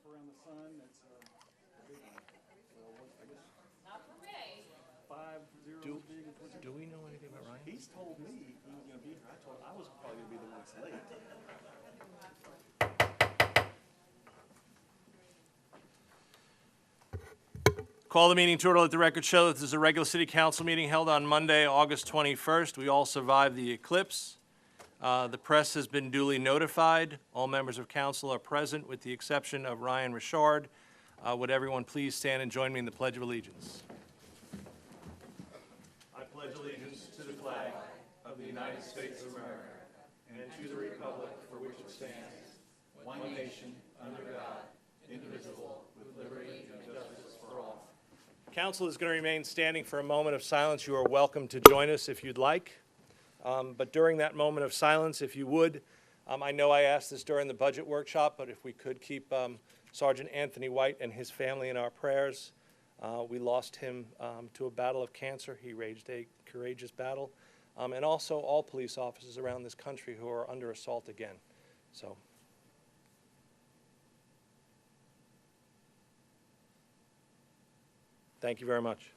surf around the sun. It's a big one. Well, I guess not for me. 5 zeros big and 20. Do we know anything about Ryan? He's told me he was going to be here. I told him I was probably going to be the one that's late. Call the meeting to order. Let the record show that this is a regular city council meeting held on Monday, August 21st. We all survived the eclipse. The press has been duly notified. All members of council are present with the exception of Ryan Richard. Would everyone please stand and join me in the Pledge of Allegiance? I pledge allegiance to the flag of the United States of America and to the republic for which it stands, one nation, under God, indivisible, with liberty and justice for all. Council is going to remain standing for a moment of silence. You are welcome to join us if you'd like. But during that moment of silence, if you would, I know I asked this during the budget workshop, but if we could keep Sergeant Anthony White and his family in our prayers. We lost him to a battle of cancer. He waged a courageous battle. And also all police officers around this country who are under assault again. So. Thank you very much.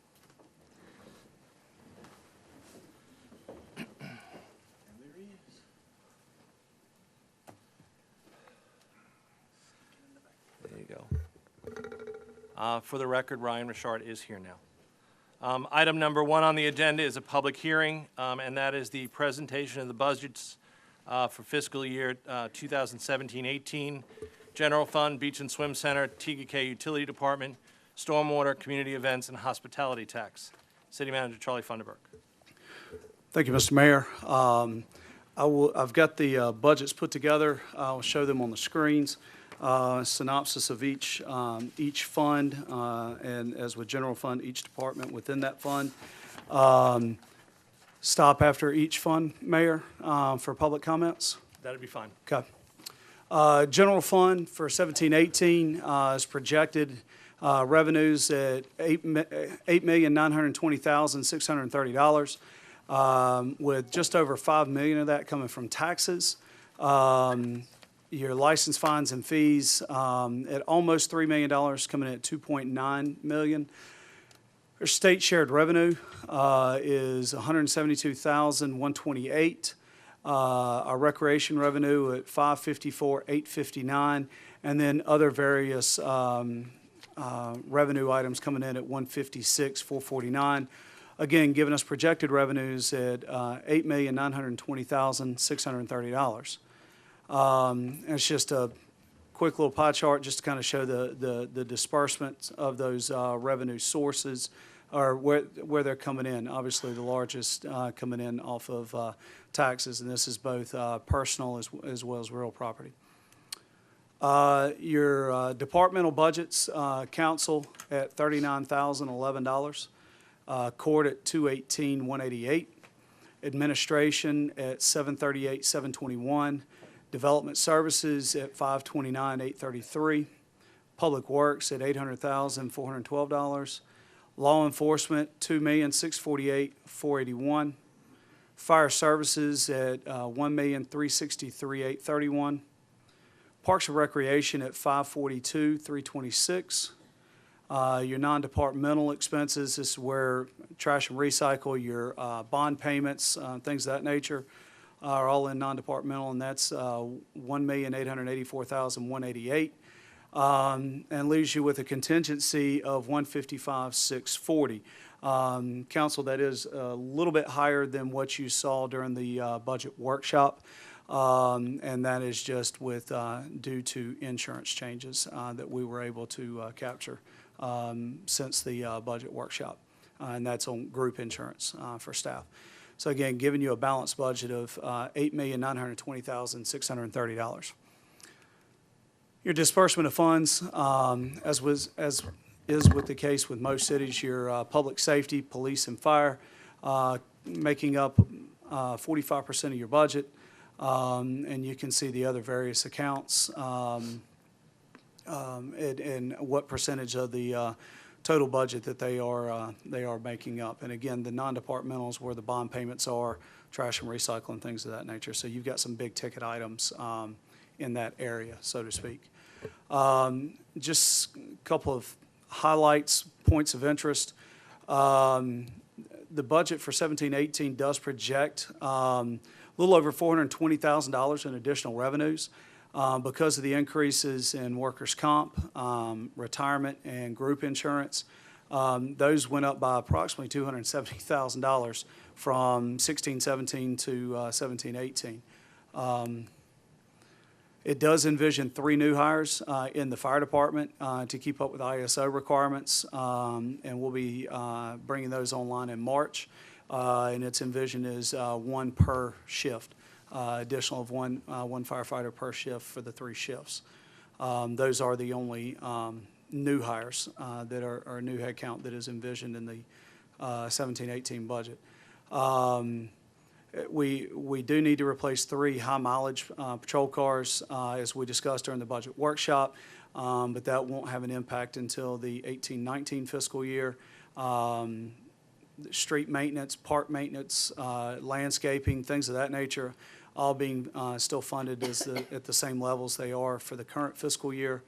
And there he is. There you go. For the record, Ryan Richard is here now. Item number 1 on the agenda is a public hearing, and that is the presentation of the budgets for fiscal year 2017-18, General Fund, Beach and Swim Center, Tega Utility Department, Stormwater, Community Events, and Hospitality Tax. City Manager Charlie Funderburk. Thank you, Mr. Mayor. I've got the budgets put together. I'll show them on the screens. Synopsis of each fund, and as with general fund, each department within that fund. Stop after each fund, Mayor, for public comments. That'd be fine. Okay. General fund for 17-18 is projected revenues at $8,920,630, with just over $5 million of that coming from taxes. Your license fines and fees at almost $3 million, coming in at $2.9 million. Our state shared revenue is $172,128. Our recreation revenue at $554,859, and then other various revenue items coming in at $156,449. Again, giving us projected revenues at $8,920,630. It's just a quick little pie chart just to kind of show the disbursement of those revenue sources, or where they're coming in. Obviously, the largest coming in off of taxes, and this is both personal as well as real property. Your departmental budgets, council at $39,011, court at $218,188, administration at $738,721, development services at $529,833, public works at $800,412, law enforcement $2,648,481, fire services at $1,363,831. Parks and Recreation at $542,326. Your non-departmental expenses, this is where trash and recycle, your bond payments, things of that nature, are all in non-departmental, and that's $1,884,188, and leaves you with a contingency of $155,640. Council, that is a little bit higher than what you saw during the budget workshop. And that is just with due to insurance changes that we were able to capture since the budget workshop, and that's on group insurance for staff. So again, giving you a balanced budget of $8,920,630. Your disbursement of funds, as is with the case with most cities, your public safety, police, and fire, making up 45% of your budget. And you can see the other various accounts and what percentage of the total budget that they are making up. And again, the non-departmentals where the bond payments are, trash and recycling, things of that nature. So you've got some big ticket items in that area, so to speak. Just a couple of highlights, points of interest. The budget for 17-18 does project a little over $420,000 in additional revenues because of the increases in workers' comp, retirement, and group insurance. Those went up by approximately $270,000 from 16-17 to 17-18. It does envision 3 new hires in the fire department to keep up with ISO requirements, and we'll be bringing those online in March. And its envision is 1 per shift, additional of one firefighter per shift for the 3 shifts. Those are the only new hires that are new headcount that is envisioned in the 17-18 budget. We do need to replace 3 high-mileage patrol cars, as we discussed during the budget workshop, but that won't have an impact until the 18-19 fiscal year. Street maintenance, park maintenance, landscaping, things of that nature, all being still funded at the same levels they are for the current fiscal year.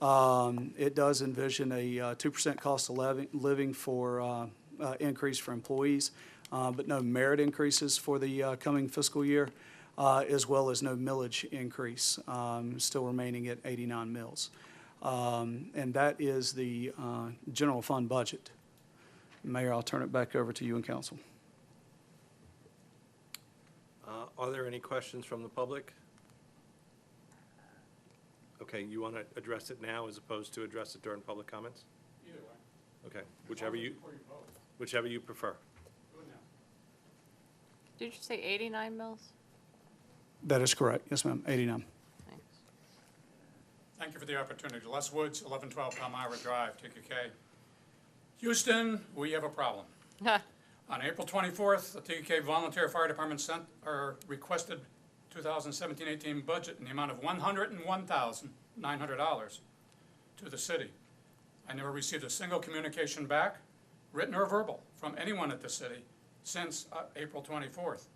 It does envision a 2% cost of living for increase for employees, but no merit increases for the coming fiscal year, as well as no millage increase, still remaining at 89 mills. And that is the general fund budget. Mayor, I'll turn it back over to you and council. Are there any questions from the public? Okay, you want to address it now as opposed to address it during public comments? Either way. Okay, whichever you prefer. Did you say 89 mills? That is correct. Yes, ma'am. 89. Thanks. Thank you for the opportunity. Les Woods, 1112 Palmyra Drive, TKK. Houston, we have a problem. On April 24th, the TKK Volunteer Fire Department sent or requested 2017-18 budget in the amount of $101,900 to the city. I never received a single communication back, written or verbal, from anyone at the city since April 24th.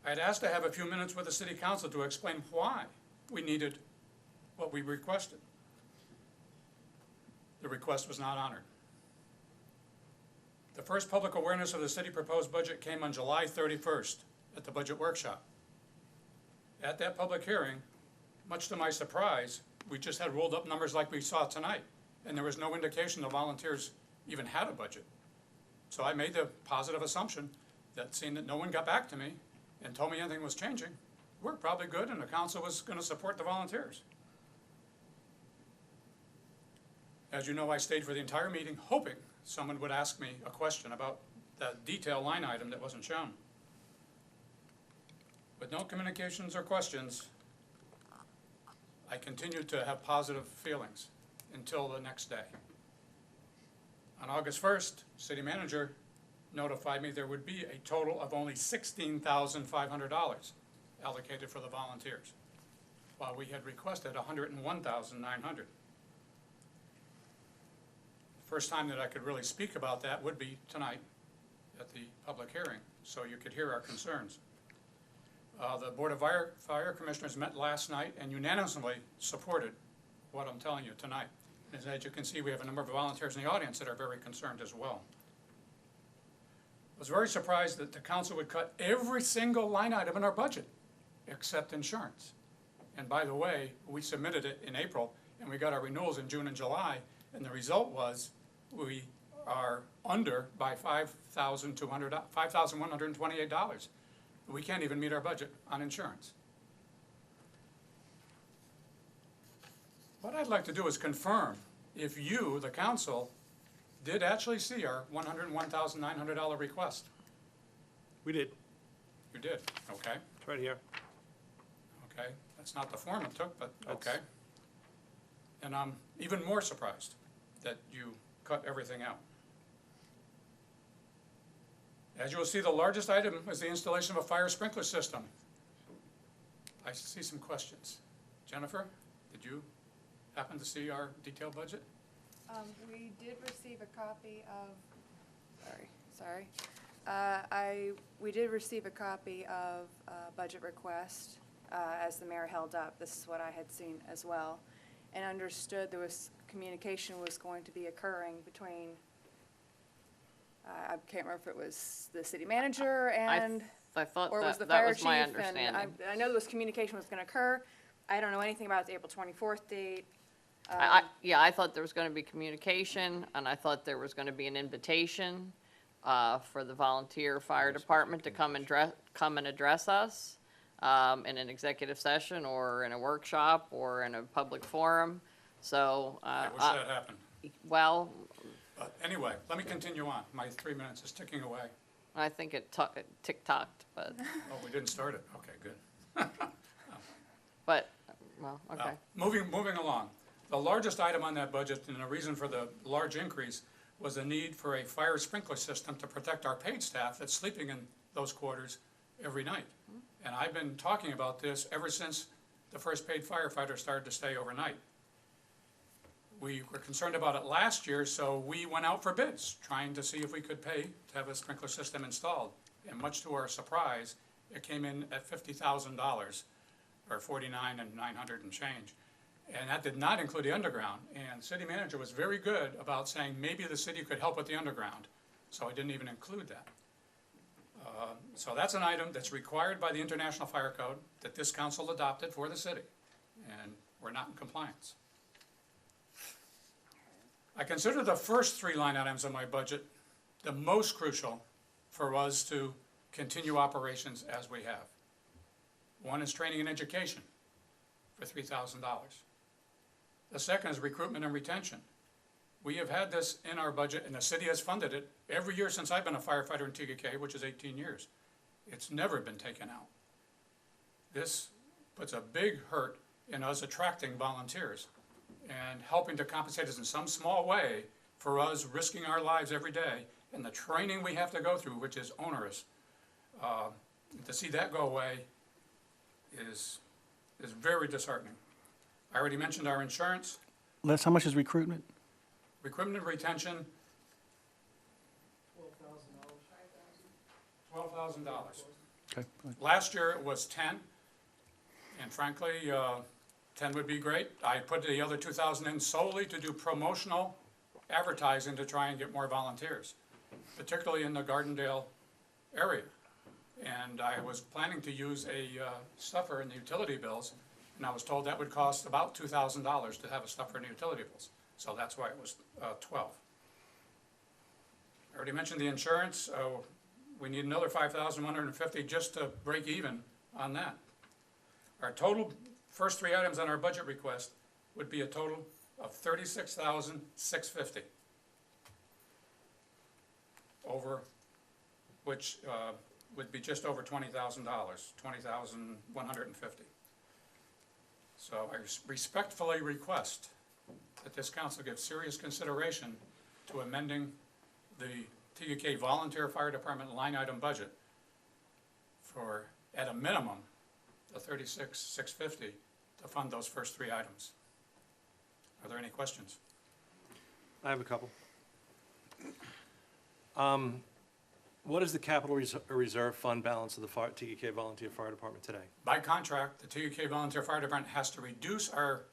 I had asked to have a few minutes with the city council to explain why we needed what we requested. The request was not honored. The first public awareness of the city proposed budget came on July 31st at the budget workshop. At that public hearing, much to my surprise, we just had rolled up numbers like we saw tonight, and there was no indication the volunteers even had a budget. So I made the positive assumption that seeing that no one got back to me and told me anything was changing, we're probably good and the council was going to support the volunteers. As you know, I stayed for the entire meeting hoping someone would ask me a question about that detail line item that wasn't shown. With no communications or questions, I continued to have positive feelings until the next day. On August 1st, city manager notified me there would be a total of only $16,500 allocated for the volunteers, while we had requested $101,900. First time that I could really speak about that would be tonight at the public hearing, so you could hear our concerns. The Board of Fire Commissioners met last night and unanimously supported what I'm telling you tonight. As you can see, we have a number of volunteers in the audience that are very concerned as well. I was very surprised that the council would cut every single line item in our budget except insurance. And by the way, we submitted it in April and we got our renewals in June and July, and the result was we are under by $5,128. We can't even meet our budget on insurance. What I'd like to do is confirm if you, the council, did actually see our $101,900 request. We did. You did, okay. It's right here. Okay, that's not the form it took, but okay. And I'm even more surprised that you cut everything out. As you will see, the largest item is the installation of a fire sprinkler system. I see some questions. Jennifer, did you happen to see our detailed budget? We did receive a copy of, we did receive a copy of budget request as the mayor held up. This is what I had seen as well. and understood there was, communication was going to be occurring between, I can't remember if it was the city manager and, I thought or it was the that fire was chief. my And understanding. I know there was communication was gonna occur. I don't know anything about the April 24th date. Yeah, I thought there was gonna be communication, and I thought there was gonna be an invitation, for the volunteer fire department to come and address us, in an executive session, or in a workshop, or in a public forum, so, I wish that happened. well, But anyway, let me continue on. My 3 minutes is ticking away. I think it tick-tocked, but, Oh, we didn't start it? Okay, good. but, well, okay. Moving along. The largest item on that budget, and the reason for the large increase, was the need for a fire sprinkler system to protect our paid staff that's sleeping in those quarters every night. And I've been talking about this ever since the first paid firefighter started to stay overnight. We were concerned about it last year, so we went out for bids, trying to see if we could pay to have a sprinkler system installed. And much to our surprise, it came in at $50,000, or $49,900 and change. And that did not include the underground. And the city manager was very good about saying maybe the city could help with the underground. So I didn't even include that. So that's an item that's required by the International Fire Code that this council adopted for the city. And we're not in compliance. I consider the first three line items of my budget the most crucial for us to continue operations as we have. One is training and education for $3,000. The second is recruitment and retention. We have had this in our budget, and the city has funded it every year since I've been a firefighter in Tega, which is 18 years. It's never been taken out. This puts a big hurt in us attracting volunteers and helping to compensate us in some small way for us risking our lives every day and the training we have to go through, which is onerous. To see that go away is very disheartening. I already mentioned our insurance, Les, how much is recruitment? recruitment and retention, $12,000. Okay, go ahead. Last year it was 10, and frankly, 10 would be great. I put the other 2,000 in solely to do promotional advertising to try and get more volunteers, particularly in the Gardendale area. And I was planning to use a stuffer in the utility bills, and I was told that would cost about $2,000 to have a stuffer in the utility bills. So that's why it was 12. I already mentioned the insurance. We need another $5,150 just to break even on that. Our total first three items on our budget request would be a total of $36,650, over which would be just over $20,000, $20,150. So I respectfully request that this council give serious consideration to amending the TUK Volunteer Fire Department line item budget for, at a minimum, the $36,650 to fund those first three items. Are there any questions? I have a couple. What is the capital reserve fund balance of the TEK Volunteer Fire Department today? By contract, the TUK Volunteer Fire Department has to reduce our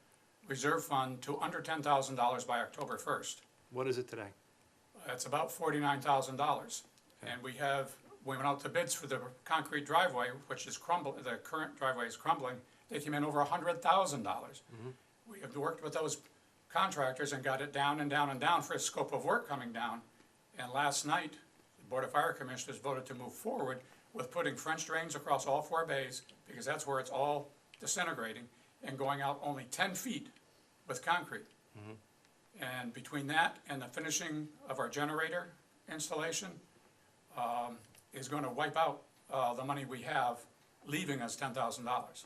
reserve fund to under $10,000 by October 1st. What is it today? That's about $49,000. And we went out to bids for the concrete driveway, which is the current driveway is crumbling. They came in over $100,000. We have worked with those contractors and got it down and down and down for a scope of work coming down. And last night, the Board of Fire Commissioners voted to move forward with putting French drains across all four bays, because that's where it's all disintegrating, and going out only 10 feet with concrete. And between that and the finishing of our generator installation is going to wipe out the money we have, leaving us $10,000.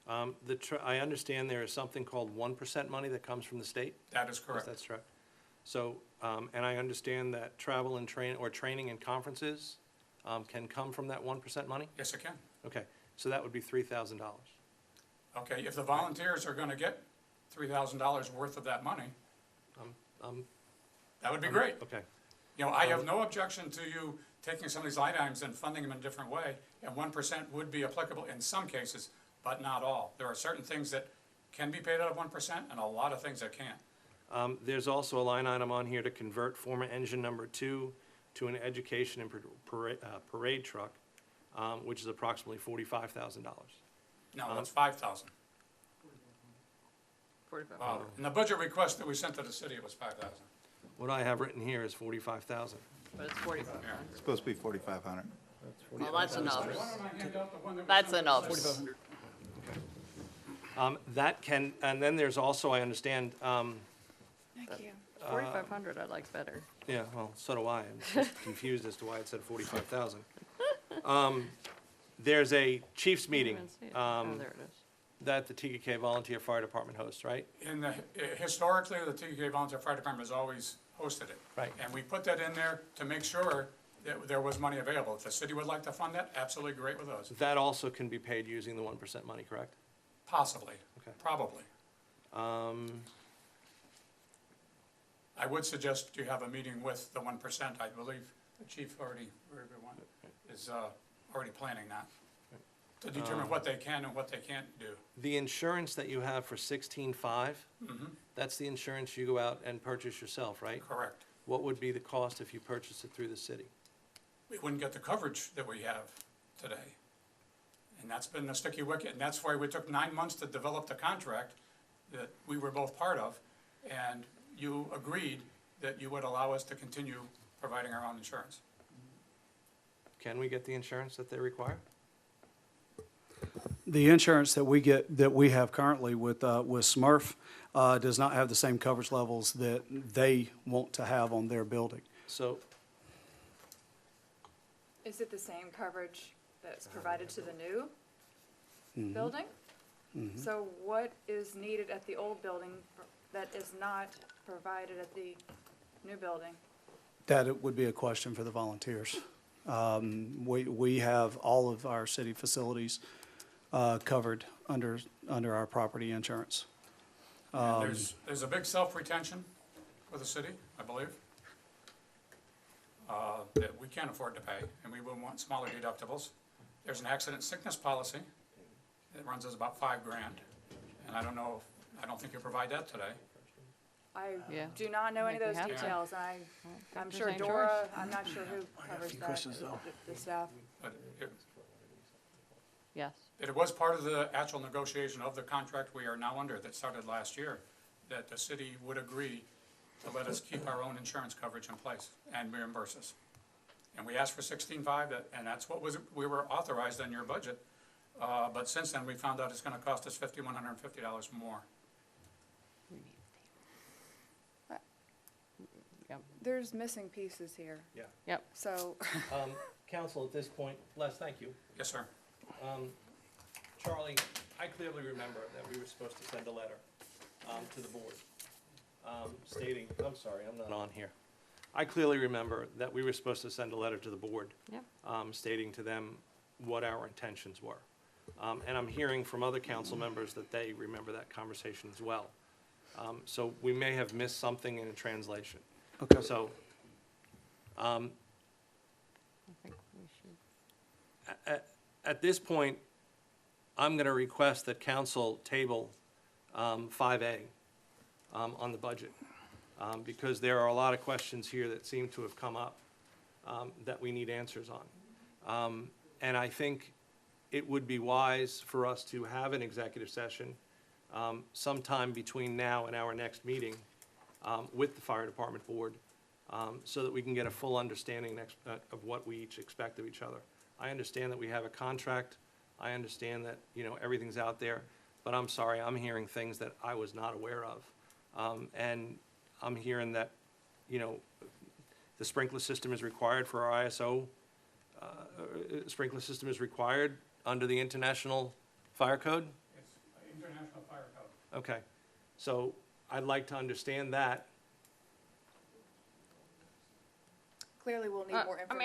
Okay. I understand there is something called 1% money that comes from the state? That is correct. That's correct. So, and I understand that travel and training and conferences can come from that 1% money? Yes, it can. Okay, so that would be $3,000. Okay, if the volunteers are going to get $3,000 worth of that money, that would be great. Okay. You know, I have no objection to you taking some of these line items and funding them in a different way, and 1% would be applicable in some cases, but not all. There are certain things that can be paid out of 1%, and a lot of things that can't. There's also a line item on here to convert former engine number 2 to an education and parade truck, which is approximately $45,000. No, that's 5,000. 45. In the budget request that we sent to the city, it was 5,000. What I have written here is 45,000. But it's 45. It's supposed to be 4,500. Well, that's enough. Why don't I hand out the one that was That's sent to the enough. city? That can, and then there's also, I understand, Thank you. 4,500 I like better. yeah, well, so do I. I'm just confused as to why it said 45,000. There's a chiefs meeting Didn't even see it. Oh, there it is. that the Tega Volunteer Fire Department hosts, right? Historically, the TK Volunteer Fire Department has always hosted it. Right. And we put that in there to make sure that there was money available. If the city would like to fund that, absolutely great with us. That also can be paid using the 1% money, correct? Possibly, Okay. probably. Um, I would suggest you have a meeting with the 1%. I believe the chief already, or everyone, is already planning that, to determine what they can and what they can't do. The insurance that you have for 16.5, that's the insurance you go out and purchase yourself, right? Correct. What would be the cost if you purchased it through the city? We wouldn't get the coverage that we have today. And that's been the sticky wicket, and that's why we took 9 months to develop the contract that we were both part of, and you agreed that you would allow us to continue providing our own insurance. Can we get the insurance that they require? The insurance that we get, that we have currently with Smurf, does not have the same coverage levels that they want to have on their building. So, Is it the same coverage that's provided to the new building? So what is needed at the old building that is not provided at the new building? That it would be a question for the volunteers. We have all of our city facilities covered under our property insurance. And there's a big self-retention for the city, I believe, that we can't afford to pay, and we would want smaller deductibles. There's an accident sickness policy that runs us about $5,000, and I don't think you provide that today. I Yeah. do not know any of Think those we have to. details, and I'm Dr. sure St. Dora, I'm not sure who covers that, questions, though. the staff. But Yes. it was part of the actual negotiation of the contract we are now under that started last year, that the city would agree to let us keep our own insurance coverage in place and reimburse us. And we asked for 16.5, and that's what we were authorized in your budget. But since then, we found out it's gonna cost us $5,150 more. There's missing pieces here, yeah. Yep. so, Council, at this point, Les, thank you. Yes, sir. Charlie, I clearly remember that we were supposed to send a letter to the board stating, I'm sorry, I'm not on here. I clearly remember that we were supposed to send a letter to the board Yep. stating to them what our intentions were. And I'm hearing from other council members that they remember that conversation as well. So we may have missed something in a translation. Okay. So, I think we should. at this point, I'm going to request that council table 5A on the budget, because there are a lot of questions here that seem to have come up that we need answers on. And I think it would be wise for us to have an executive session sometime between now and our next meeting with the fire department board, so that we can get a full understanding of what we each expect of each other. I understand that we have a contract. I understand that, everything's out there, but I'm sorry, I'm hearing things that I was not aware of. And I'm hearing that, the sprinkler system is required for our ISO. Sprinkler system is required under the International Fire Code? It's International Fire Code. Okay, so I'd like to understand that. clearly we'll need more I information.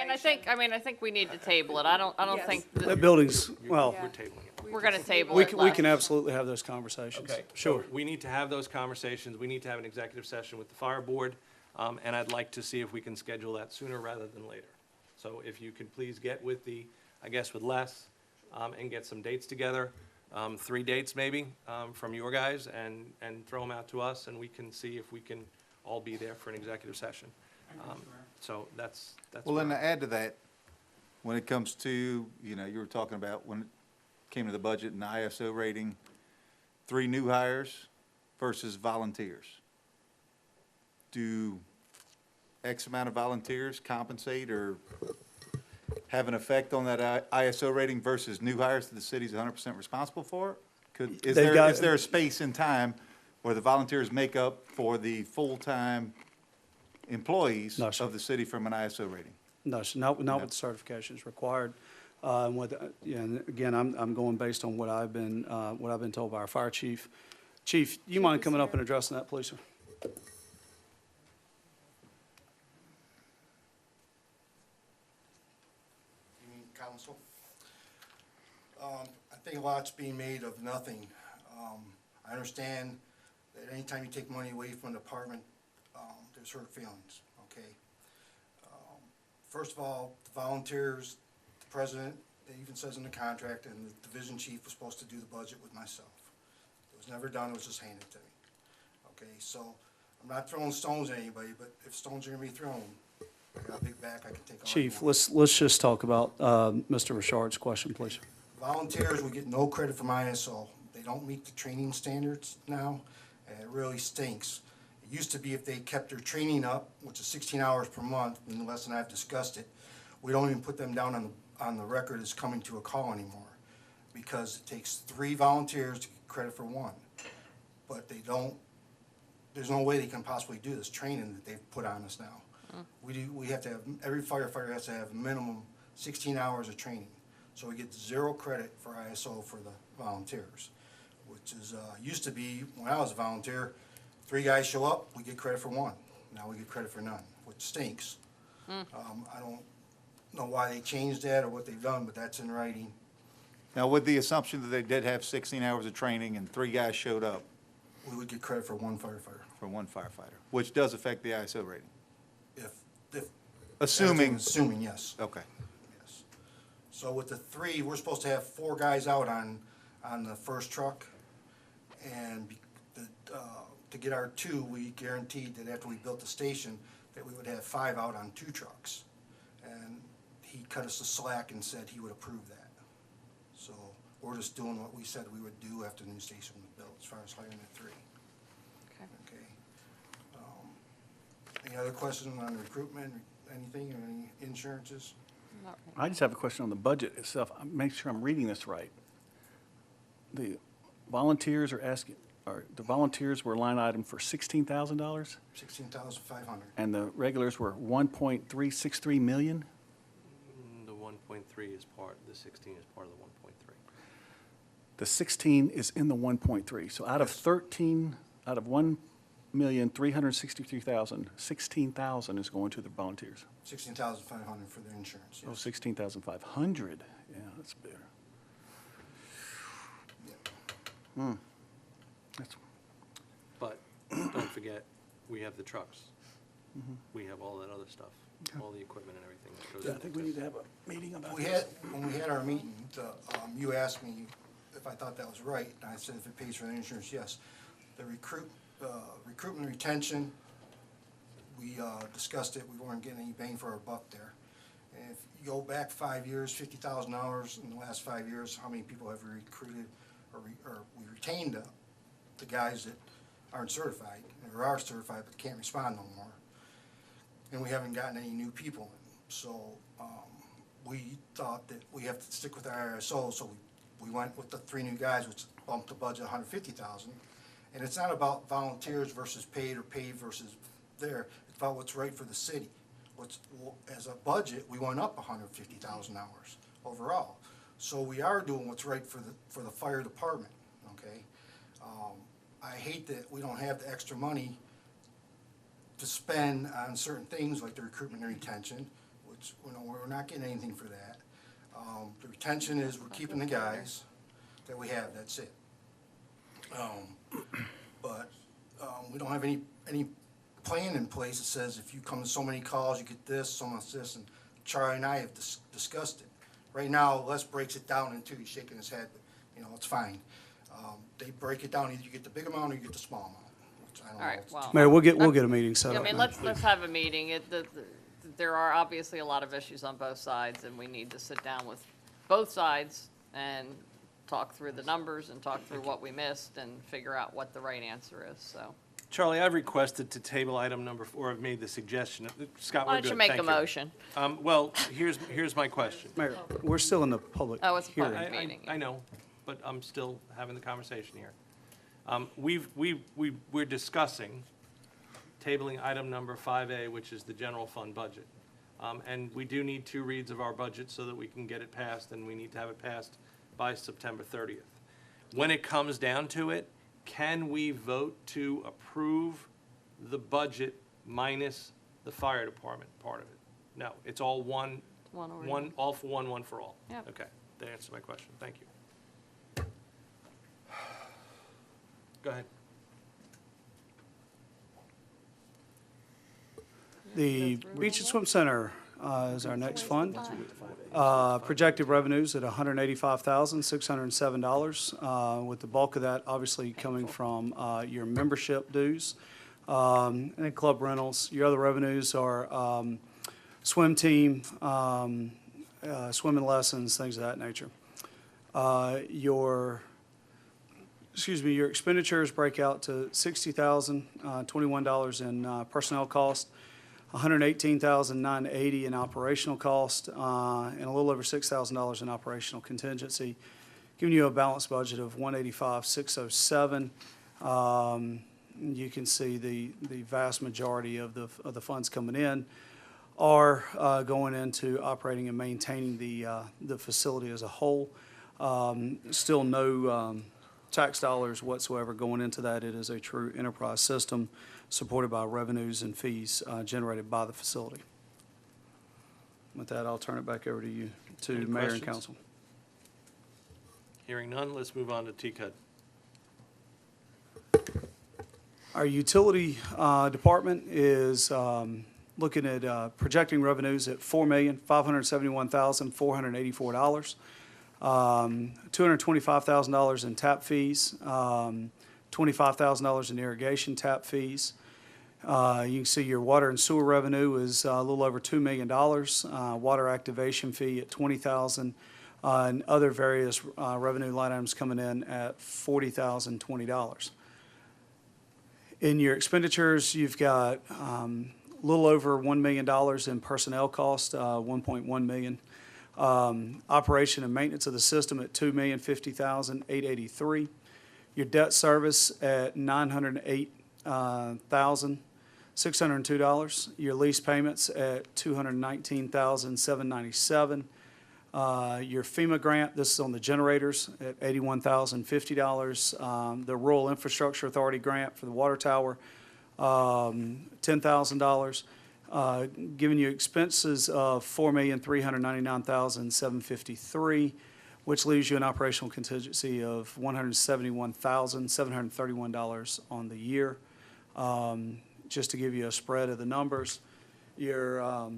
mean, I think we need to table it. I don't Yes. think That that building's, well, Yeah. We're tabling it. we're gonna table we it. can Les. absolutely have those conversations. Okay, Sure. so we need to have those conversations. We need to have an executive session with the fire board, and I'd like to see if we can schedule that sooner rather than later. So if you could please get with with Les, and get some dates together. 3 dates maybe, from your guys and throw them out to us, and we can see if we can all be there for an executive session. So that's. Well, and where- to add to that, when it comes to, you know, you were talking about when it came to the budget and the ISO rating, 3 new hires versus volunteers. Do X amount of volunteers compensate or have an effect on that ISO rating versus new hires that the city's 100% responsible for? Is They've got- there a space in time where the volunteers make up for the full-time employees No, sir. of the city from an ISO rating? No, sir, not with the certifications required. And yeah, and again, I'm going based on what I've been told by our fire chief. Chief, you mind coming up and addressing that, please, sir? You mean council? I think a lot's being made of nothing. I understand that anytime you take money away from a department, there's hurt feelings, okay? First of all, the volunteers, the president, it even says in the contract, and the division chief was supposed to do the budget with myself. It was never done, it was just handed to me. Okay, so I'm not throwing stones at anybody, but if stones are gonna be thrown, I got a big back, I can take on. Chief, more. let's just talk about Mr. Richard's question, please. Volunteers will get no credit from ISO. They don't meet the training standards now, and it really stinks. It used to be if they kept their training up, which is 16 hours per month, and less than I've discussed it, we don't even put them down on the record as coming to a call anymore, because it takes 3 volunteers to get credit for 1. But they don't, there's no way they can possibly do this training that they've put on us now. We have to have, every firefighter has to have minimum 16 hours of training. So we get 0 credit for ISO for the volunteers, which is, used to be, when I was a volunteer, 3 guys show up, we get credit for 1. Now we get credit for none, which stinks. I don't know why they changed that or what they've done, but that's in writing. Now, with the assumption that they did have 16 hours of training and 3 guys showed up We would get credit for 1 firefighter. for 1 firefighter, which does affect the ISO rating. If. Assuming, Assuming, yes. okay. Yes. So with the 3, we're supposed to have 4 guys out on the first truck. And to get our 2, we guaranteed that after we built the station, that we would have 5 out on 2 trucks. And he cut us the slack and said he would approve that. So we're just doing what we said we would do after the new station was built, as far as hiring the 3. Okay. Okay. Any other questions on recruitment, anything, or any insurances? Not really. I just have a question on the budget itself. Make sure I'm reading this right. The volunteers are asking, or the volunteers were line item for $16,000, 16,500. and the regulars were 1.363 million? The 1.3 is part, the 16 is part of the 1.3. The 16 is in the 1.3. So out of 13, out of 1,363,000, 16,000 is going to the volunteers. 16,500 for their insurance, Oh, yes. 16,500. Yeah, that's better. That's, But don't forget, we have the trucks. We have all that other stuff, all the equipment and everything that goes I into think it. we need to have a meeting about When this. we had our meeting, you asked me if I thought that was right, and I said if it pays for the insurance, yes. The recruitment and retention, we discussed it, we weren't getting any bang for our buck there. And if you go back 5 years, $50,000 in the last 5 years, how many people have we recruited or we retained the guys that aren't certified, or are certified but can't respond no more? And we haven't gotten any new people in. So we thought that we have to stick with our ISO, so we went with the 3 new guys, which bumped the budget $150,000. And it's not about volunteers versus paid or paid versus there. It's about what's right for the city. As a budget, we went up $150,000 overall. So we are doing what's right for the fire department, okay? I hate that we don't have the extra money to spend on certain things like the recruitment and retention, which, you know, we're not getting anything for that. The retention is we're keeping the guys that we have, that's it. But we don't have any plan in place that says if you come to so many calls, you get this, so much this, and Charlie and I have discussed it. Right now, Les breaks it down into, he's shaking his head, but you know, it's fine. They break it down, either you get the big amount or you get the small amount. Which I don't All know. right, It's- well. Mayor, we'll get a meeting set I up. mean, let's have a meeting. There are obviously a lot of issues on both sides, and we need to sit down with both sides and talk through the numbers and talk through what we missed and figure out what the right answer is, so. Charlie, I've requested to table item number 4, I've made the suggestion. Scott, Why we're don't good, you make thank a motion? Well, here's my question. Mayor, we're still in the public Oh, it's a hearing. public meeting. I know, but I'm still having the conversation here. We're discussing tabling item number 5A, which is the general fund budget. And we do need 2 reads of our budget so that we can get it passed, and we need to have it passed by September 30th. When it comes down to it, can we vote to approve the budget minus the fire department part of it? No, it's all one, One or- all for one for all. Yep. Okay, that answers my question, thank you. Go ahead. The Beach and Swim Center is our next fund. Projected revenues at $185,607, with the bulk of that obviously coming from your membership dues and club rentals. Your other revenues are swim team, swimming lessons, things of that nature. Your expenditures break out to $60,021 in personnel cost, $118,980 in operational cost, and a little over $6,000 in operational contingency, giving you a balanced budget of $185,607. You can see the vast majority of the funds coming in are going into operating and maintaining the facility as a whole. Still no tax dollars whatsoever going into that. It is a true enterprise system supported by revenues and fees generated by the facility. With that, I'll turn it back over to you, to Any Mayor and questions? Council. Hearing none, let's move on to Tega. Our utility department is looking at projecting revenues at $4,571,484. $225,000 in tap fees, $25,000 in irrigation tap fees. You can see your water and sewer revenue is a little over $2 million. Water activation fee at $20,000, and other various revenue line items coming in at $40,020. In your expenditures, you've got a little over $1 million in personnel cost, $1.1 million. Operation and maintenance of the system at $2,050,883. Your debt service at $908,602. Your lease payments at $219,797. Your FEMA grant, this is on the generators, at $81,050. The Rural Infrastructure Authority grant for the water tower, $10,000. Giving you expenses of $4,399,753, which leaves you an operational contingency of $171,731 on the year. Just to give you a spread of the numbers, your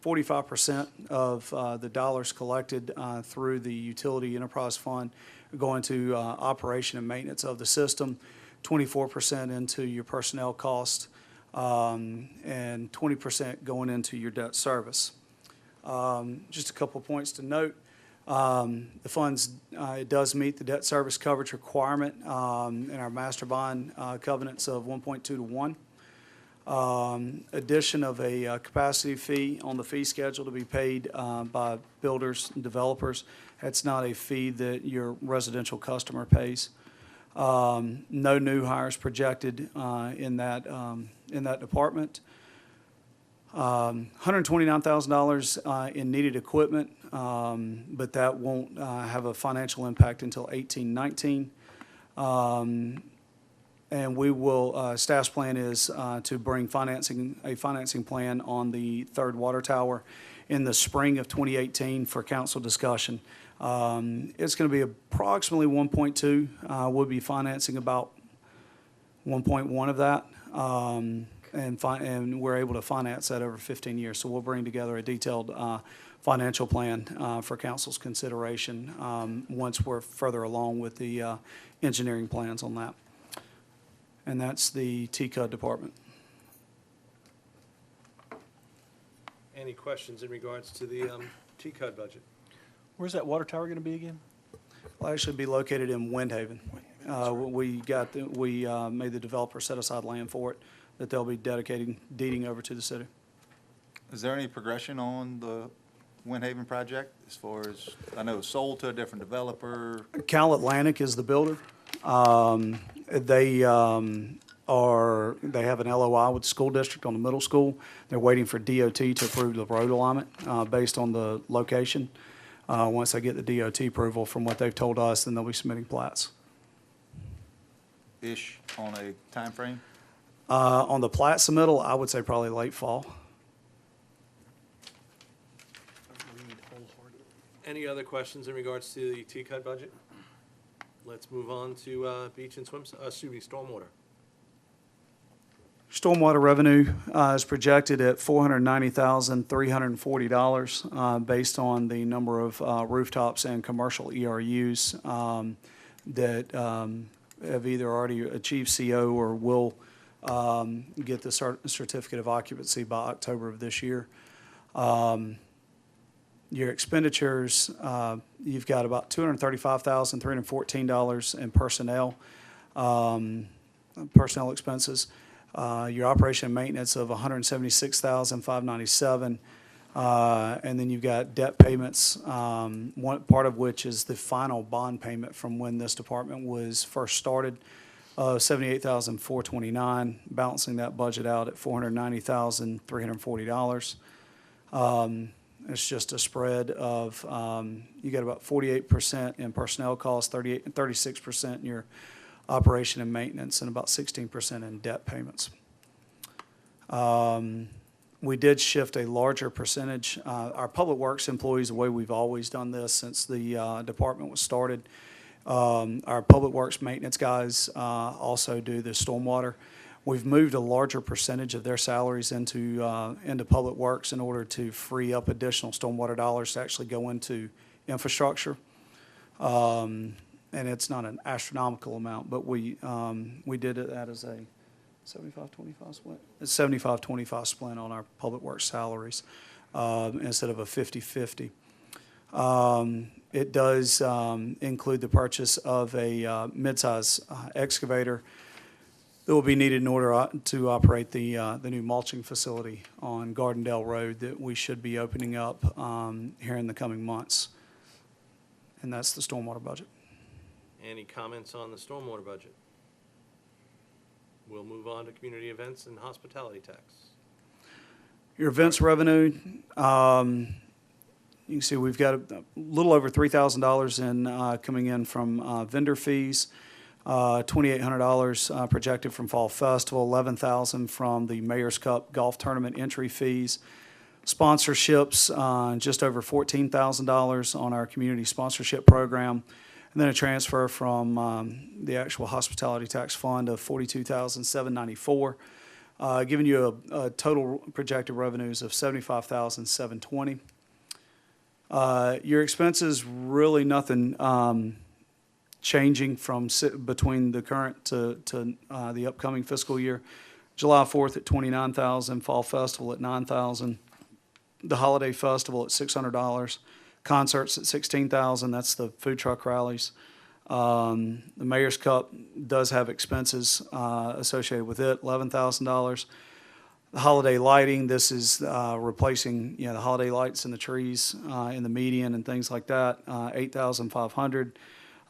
45% of the dollars collected through the Utility Enterprise Fund are going to operation and maintenance of the system, 24% into your personnel cost, and 20% going into your debt service. Just a couple of points to note. The funds, it does meet the debt service coverage requirement in our master bond covenants of 1.2 to 1. Addition of a capacity fee on the fee schedule to be paid by builders and developers. That's not a fee that your residential customer pays. No new hires projected in that department. $129,000 in needed equipment, but that won't have a financial impact until 18-19. And we will, staff's plan is to bring a financing plan on the third water tower in the spring of 2018 for council discussion. It's going to be approximately 1.2. We'll be financing about 1.1 of that, and we're able to finance that over 15 years. So we'll bring together a detailed financial plan for council's consideration once we're further along with the engineering plans on that. And that's the Tega department. Any questions in regards to the T-Cud budget? Where's that water tower gonna be again? Will actually be located in Windhaven. We made the developer set aside land for it that they'll be deeding over to the city. Is there any progression on the Windhaven project as far as, I know it's sold to a different developer? Cal Atlantic is the builder. They have an LOI with the school district on the middle school. They're waiting for DOT to approve the road alignment based on the location. Once they get the DOT approval from what they've told us, then they'll be submitting plats. Ish on a time frame? On the plat submittal, I would say probably late fall. Any other questions in regards to the T-Cud budget? Let's move on to beach and stormwater. Stormwater revenue is projected at $490,340 based on the number of rooftops and commercial ERUs that have either already achieved CO or will get the certificate of occupancy by October of this year. Your expenditures, you've got about $235,314 in personnel expenses. Your operation and maintenance of $176,597. And then you've got debt payments, one part of which is the final bond payment from when this department was first started, $78,429, balancing that budget out at $490,340. It's just a spread of, you got about 48% in personnel costs, 36% in your operation and maintenance, and about 16% in debt payments. We did shift a larger percentage. Our public works employees, the way we've always done this since the department was started, our public works maintenance guys also do the stormwater. We've moved a larger percentage of their salaries into public works in order to free up additional stormwater dollars to actually go into infrastructure. And it's not an astronomical amount, but we did that as a 75-25 split. It's 75-25 split on our public works salaries instead of a 50-50. It does include the purchase of a mid-size excavator that will be needed in order to operate the new mulching facility on Gardendale Road that we should be opening up here in the coming months. And that's the stormwater budget. Any comments on the stormwater budget? We'll move on to community events and hospitality tax. Your events revenue, you can see we've got a little over $3,000 in coming in from vendor fees, $2,800 projected from Fall Festival, $11,000 from the Mayor's Cup Golf Tournament entry fees, sponsorships, just over $14,000 on our community sponsorship program, and then a transfer from the actual hospitality tax fund of $42,794, giving you a total projected revenues of $75,720. Your expenses, really nothing changing from between the current to the upcoming fiscal year. July 4th at $29,000, Fall Festival at $9,000, the Holiday Festival at $600, concerts at $16,000. That's the food truck rallies. The Mayor's Cup does have expenses associated with it, $11,000. The holiday lighting, this is replacing the holiday lights in the trees in the median and things like that, $8,500.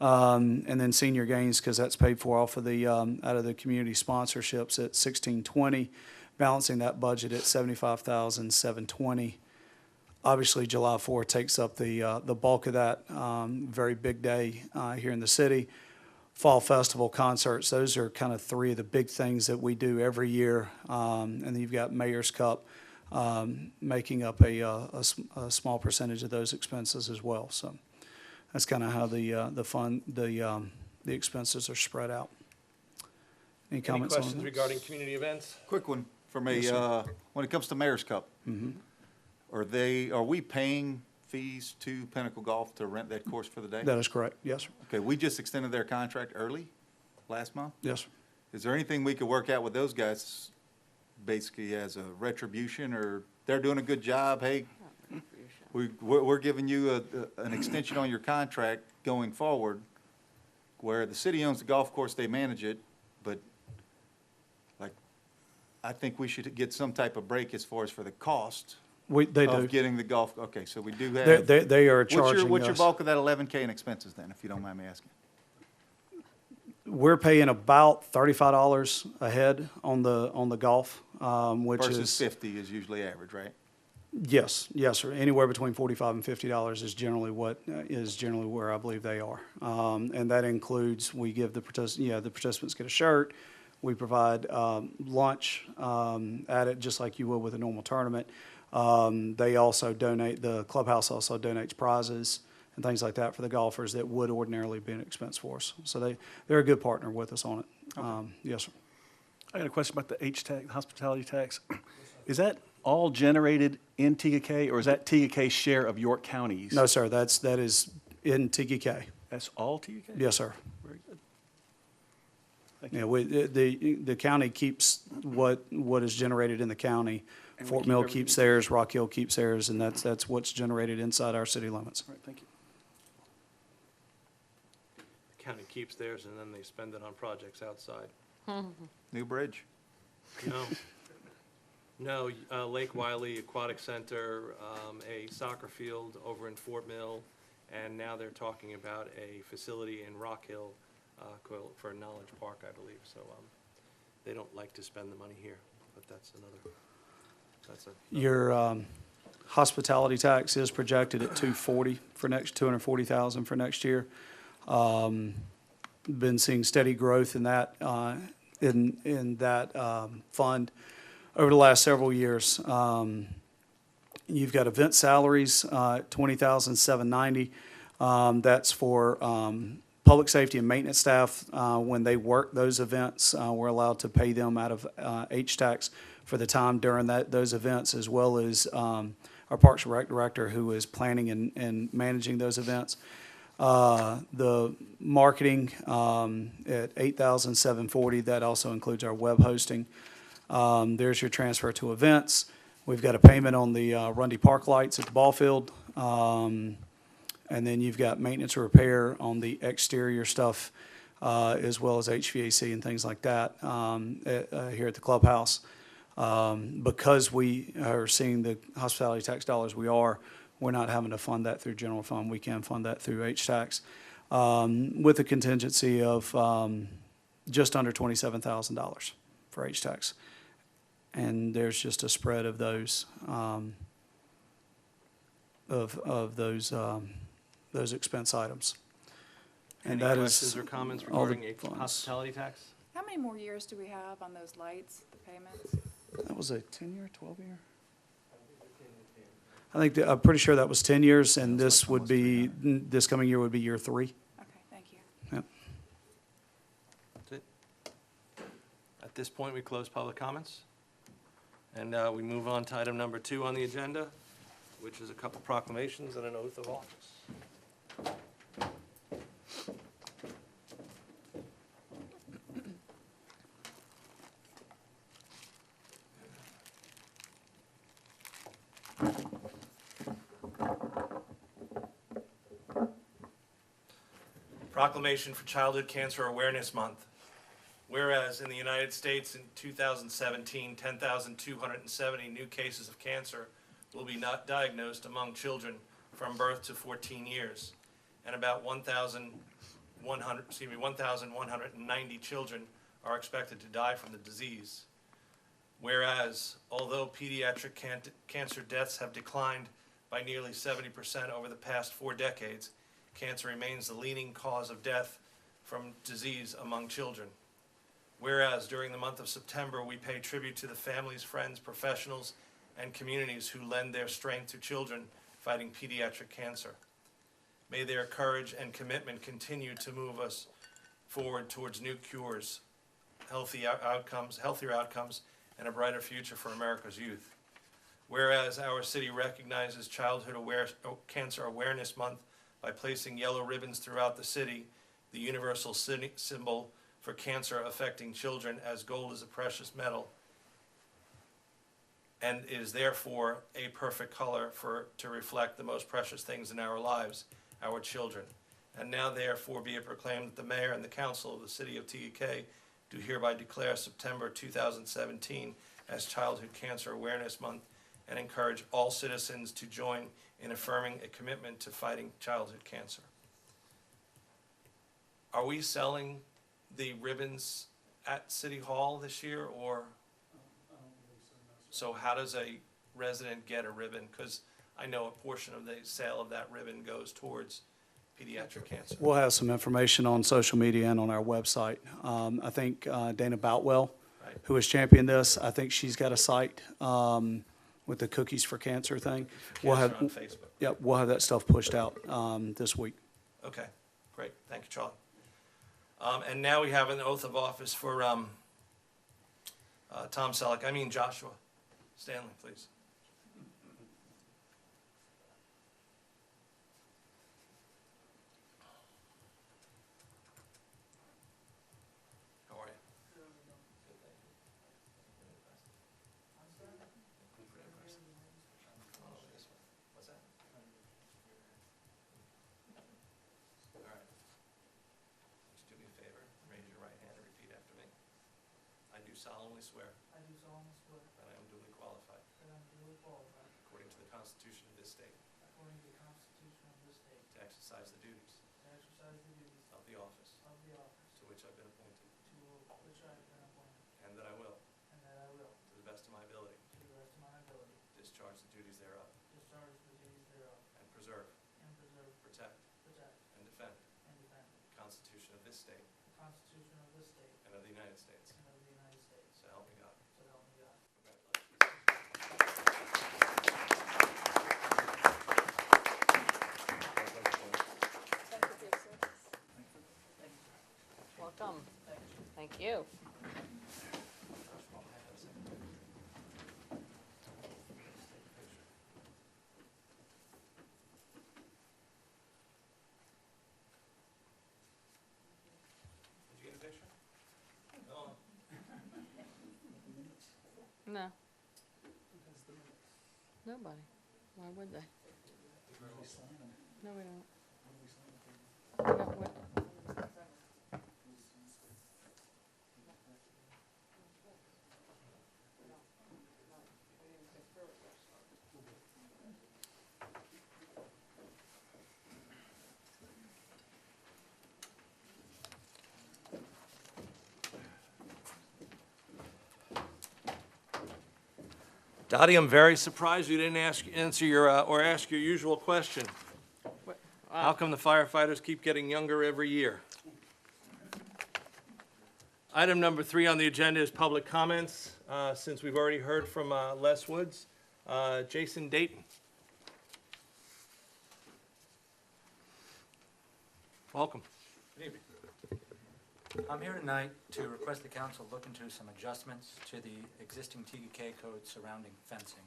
And then senior gains, because that's paid for off of the out of the community sponsorships at $1,620, balancing that budget at $75,720. Obviously, July 4th takes up the bulk of that very big day here in the city. Fall Festival concerts, those are kind of three of the big things that we do every year. And then you've got Mayor's Cup making up a small percentage of those expenses as well. So that's kind of how the expenses are spread out. Any comments on that? Any questions regarding community events? Quick one for me. When it comes to Mayor's Cup, are we paying fees to Pinnacle Golf to rent that course for the day? That is correct. Yes, sir. Okay, we just extended their contract early, last month. Yes, sir. Is there anything we could work out with those guys, basically as a retribution, or they're doing a good job? Hey, we're giving you an extension on your contract going forward, where the city owns the golf course, they manage it, but like, I think we should get some type of break as far as for the cost They do. of getting the golf. Okay, so we do have. They are charging What's your us. bulk of that 11K in expenses then, if you don't mind me asking? We're paying about $35 a head on the golf, which Versus is 50 is usually average, right? yes, sir. Anywhere between $45 and $50 is generally where I believe they are, and that includes we give the participants get a shirt, we provide lunch at it just like you would with a normal tournament. They also donate. The clubhouse also donates prizes and things like that for the golfers that would ordinarily be an expense for us. So they're a good partner with us on it. Yes, sir. I got a question about the H-tax, hospitality tax. Is that all generated in Tega, or is that Tega share of York County's? No, sir. That is in TGK. That's all Tega? Yes, sir. Very good. Yeah, the county keeps what is generated in the county. And we Fort keep Mill everything keeps in theirs, Rock Hill keeps theirs, and that's what's generated inside our city limits. All right, thank you. The county keeps theirs and then they spend it on projects outside. New bridge. No, Lake Wiley Aquatic Center, a soccer field over in Fort Mill, and now they're talking about a facility in Rock Hill for Knowledge Park, I believe. So they don't like to spend the money here, but that's Your hospitality tax is projected at $240,000 for next year. Been seeing steady growth in that fund over the last several years. You've got event salaries, $20,790. That's for public safety and maintenance staff. When they work those events, we're allowed to pay them out of H-tax for the time during those events, as well as our Parks and Rec director who is planning and managing those events. The marketing at $8,740, that also includes our web hosting. There's your transfer to events. We've got a payment on the Rundy Park lights at the ball field. And then you've got maintenance or repair on the exterior stuff, as well as HVAC and things like that here at the clubhouse. Because we are seeing the hospitality tax dollars we're not having to fund that through general fund. We can fund that through H-tax with a contingency of just under $27,000 for H-tax. And there's just a spread of those those expense items. And Any that questions is or comments all the regarding funds. hospitality tax? How many more years do we have on those lights, the payments? That was a 10-year, 12-year? I think, I'm pretty sure that was 10 years, and this coming year would be year 3. Okay, thank you. Yep. That's it. At this point, we close public comments. And we move on to item number 2 on the agenda, which is a couple proclamations and an oath of office. Proclamation for Childhood Cancer Awareness Month. Whereas in the United States in 2017, 10,270 new cases of cancer will be not diagnosed among children from birth to 14 years, and about 1,190 children are expected to die from the disease. Whereas, although pediatric cancer deaths have declined by nearly 70% over the past 4 decades, cancer remains the leading cause of death from disease among children. Whereas during the month of September, we pay tribute to the families, friends, professionals, and communities who lend their strength to children fighting pediatric cancer. May their courage and commitment continue to move us forward towards new cures, healthier outcomes, and a brighter future for America's youth. Whereas our city recognizes Cancer Awareness Month by placing yellow ribbons throughout the city, the universal symbol for cancer affecting children, as gold is a precious metal and is therefore a perfect color to reflect the most precious things in our lives, our children. And now therefore be it proclaimed that the mayor and the council of the city of Tega do hereby declare September 2017 as Childhood Cancer Awareness Month and encourage all citizens to join in affirming a commitment to fighting childhood cancer. Are we selling the ribbons at City Hall this year, or? So how does a resident get a ribbon? Because I know a portion of the sale of that ribbon goes towards pediatric cancer. We'll have some information on social media and on our website. I think Dana Boutwell, Right. who has championed this, I think she's got a site with the Cookies for Cancer thing. We'll Cancer have, on Facebook. yep, we'll have that stuff pushed out this week. Okay, great. Thank you, Charlie. And now we have an oath of office for Tom Selleck. I mean Joshua Stanley, please. How are you? Good, thank you. Pretty impressed. Oh, this one. What's that? All right. Just do me a favor, raise your right hand and repeat after me. I do solemnly swear I do solemnly swear that I am duly qualified, that I am duly qualified, according to the Constitution of this state, according to the Constitution of this state, to exercise the duties to exercise the duties of the office of the office to which I've been appointed, to which I have been appointed, and that I will, and that I will, to the best of my ability, to the best of my ability, discharge the duties thereof, discharge the duties thereof, and preserve, protect, protect, and defend and defend the Constitution of this state the Constitution of this state and of the United States. and of the United States. So help me God. So help me God. Congratulations. Welcome. Thank you. Did you get a picture? No. No. Nobody. Why would they? No, we don't. No, what? Dottie, I'm very surprised you didn't answer your, or ask your usual question. How come the firefighters keep getting younger every year? Item number 3 on the agenda is public comments. Since we've already heard from Les Woods, Jason Dayton. Welcome. Good evening. I'm here tonight to request the council look into some adjustments to the existing TDK code surrounding fencing.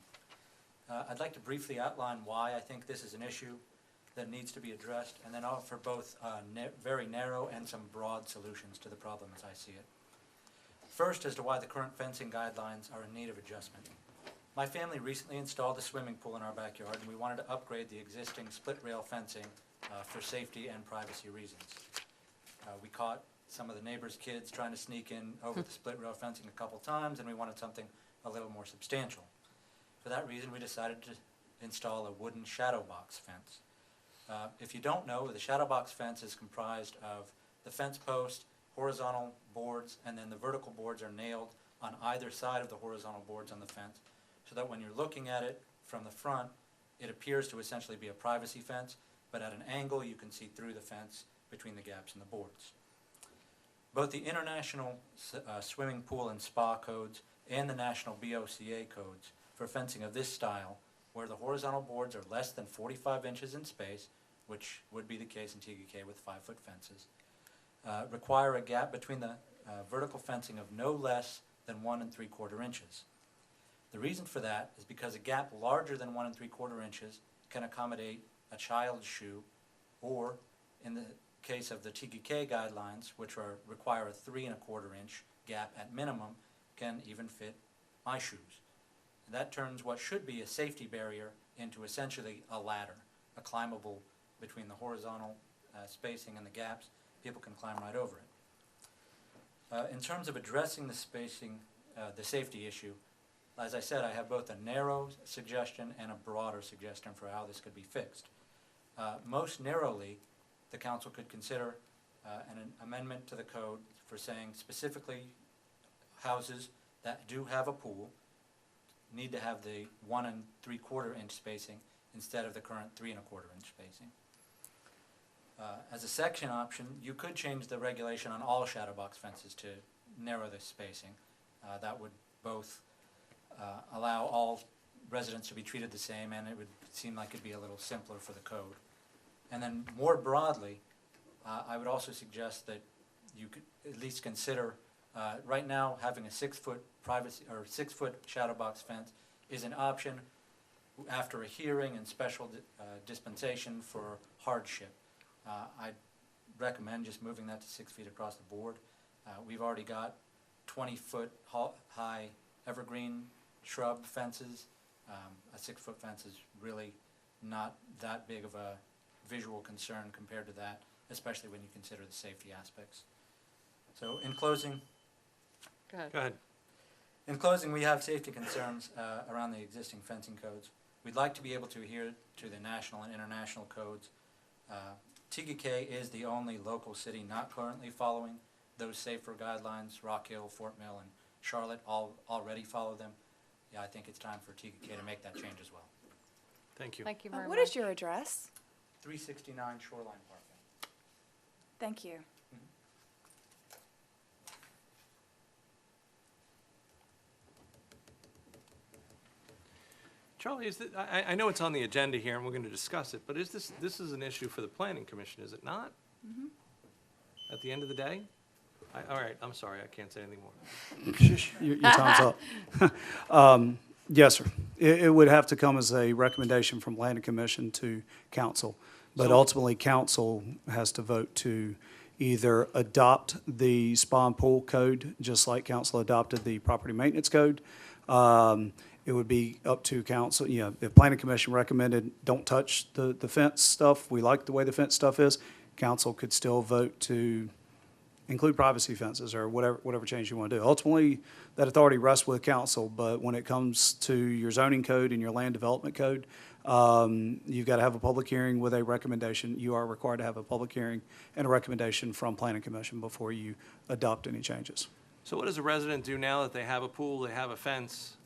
I'd like to briefly outline why I think this is an issue that needs to be addressed, and then offer both very narrow and some broad solutions to the problem as I see it. First, as to why the current fencing guidelines are in need of adjustment. My family recently installed a swimming pool in our backyard, and we wanted to upgrade the existing split rail fencing for safety and privacy reasons. We caught some of the neighbors' kids trying to sneak in over the split rail fencing a couple times, and we wanted something a little more substantial. For that reason, we decided to install a wooden shadow box fence. If you don't know, the shadow box fence is comprised of the fence post, horizontal boards, and then the vertical boards are nailed on either side of the horizontal boards on the fence, so that when you're looking at it from the front, it appears to essentially be a privacy fence, but at an angle you can see through the fence between the gaps in the boards. Both the International Swimming Pool and Spa codes and the National BOCA codes for fencing of this style, where the horizontal boards are less than 45 inches in space, which would be the case in TDK with 5-foot fences, require a gap between the vertical fencing of no less than 1 3/4 inches. The reason for that is because a gap larger than 1 3/4 inches can accommodate a child's shoe, or in the case of the TGK guidelines, which require a 3 1/4 inch gap at minimum, can even fit my shoes. And that turns what should be a safety barrier into essentially a ladder, a climbable between the horizontal spacing and the gaps. People can climb right over it. In terms of addressing the spacing, the safety issue, as I said, I have both a narrow suggestion and a broader suggestion for how this could be fixed. Most narrowly, the council could consider an amendment to the code for saying specifically houses that do have a pool need to have the 1 3/4 inch spacing instead of the current 3 1/4 inch spacing. As a section option, you could change the regulation on all shadow box fences to narrow the spacing. That would both allow all residents to be treated the same, and it would seem like it'd be a little simpler for the code. And then more broadly, I would also suggest that you could at least consider, right now, having a 6-foot privacy, or 6-foot shadow box fence is an option after a hearing and special dispensation for hardship. I'd recommend just moving that to 6 feet across the board. We've already got 20-foot high evergreen shrub fences. A 6-foot fence is really not that big of a visual concern compared to that, especially when you consider the safety aspects. So in closing, Go ahead. Go ahead. in closing, we have safety concerns around the existing fencing codes. We'd like to be able to adhere to the national and international codes. TGK is the only local city not currently following those safer guidelines. Rock Hill, Fort Mill, and Charlotte all already follow them. Yeah, I think it's time for TGK to make that change as well. Thank you. Thank you very much. What is your address? 369 Shoreline Parkway. Thank you. Charlie, I know it's on the agenda here and we're going to discuss it, but this is an issue for the planning commission, is it not? At the end of the day? All right, I'm sorry, I can't say anything more. Shush, your time's up. Yes, sir. It would have to come as a recommendation from planning commission to council. But So- ultimately, council has to vote to either adopt the spa and pool code, just like council adopted the property maintenance code. It would be up to council, the planning commission recommended, don't touch the fence stuff. We like the way the fence stuff is. Council could still vote to include privacy fences or whatever change you want to do. Ultimately, that authority rests with council, but when it comes to your zoning code and your land development code, you've got to have a public hearing with a recommendation. You are required to have a public hearing and a recommendation from planning commission before you adopt any changes. So what does a resident do now that they have a pool, they have a fence,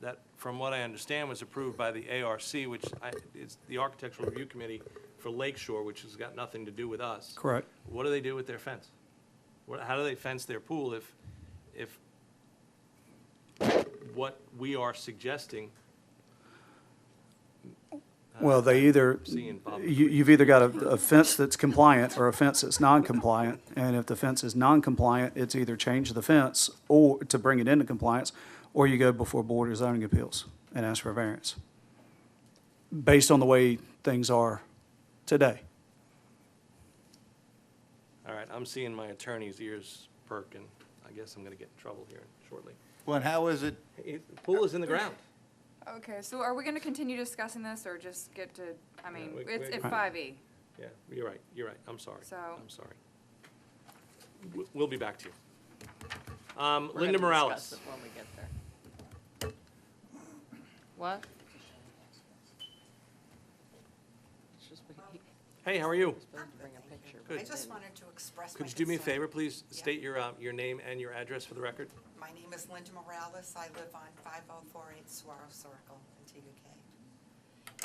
that, from what I understand, was approved by the ARC, which is the Architectural Review Committee for Lake Shore, which has got nothing to do with us? Correct. What do they do with their fence? How do they fence their pool if what we are suggesting? Well, they either, Seeing Bob. you've either got a fence that's compliant or a fence that's non-compliant. And if the fence is non-compliant, it's either change the fence or to bring it into compliance, or you go before Board of Zoning Appeals and ask for a variance, based on the way things are today. All right, I'm seeing my attorney's ears perk, and I guess I'm gonna get in trouble here shortly. Well, and how is it, The pool is in the ground. Okay, so are we gonna continue discussing this, or just get to, I mean, we- it's we- at 5E, Yeah, you're right, I'm sorry. So- I'm sorry. We'll be back to you. We're Linda gonna Morales. discuss it when we get there. What? It's just he- Hey, how are you? he's supposed to bring a picture, but Good. he I just didn't. wanted to express my Could you do me a concern. favor, please? Yeah. State your name and your address for the record. My name is Linda Morales. I live on 5048 Saguaro Circle in Tega.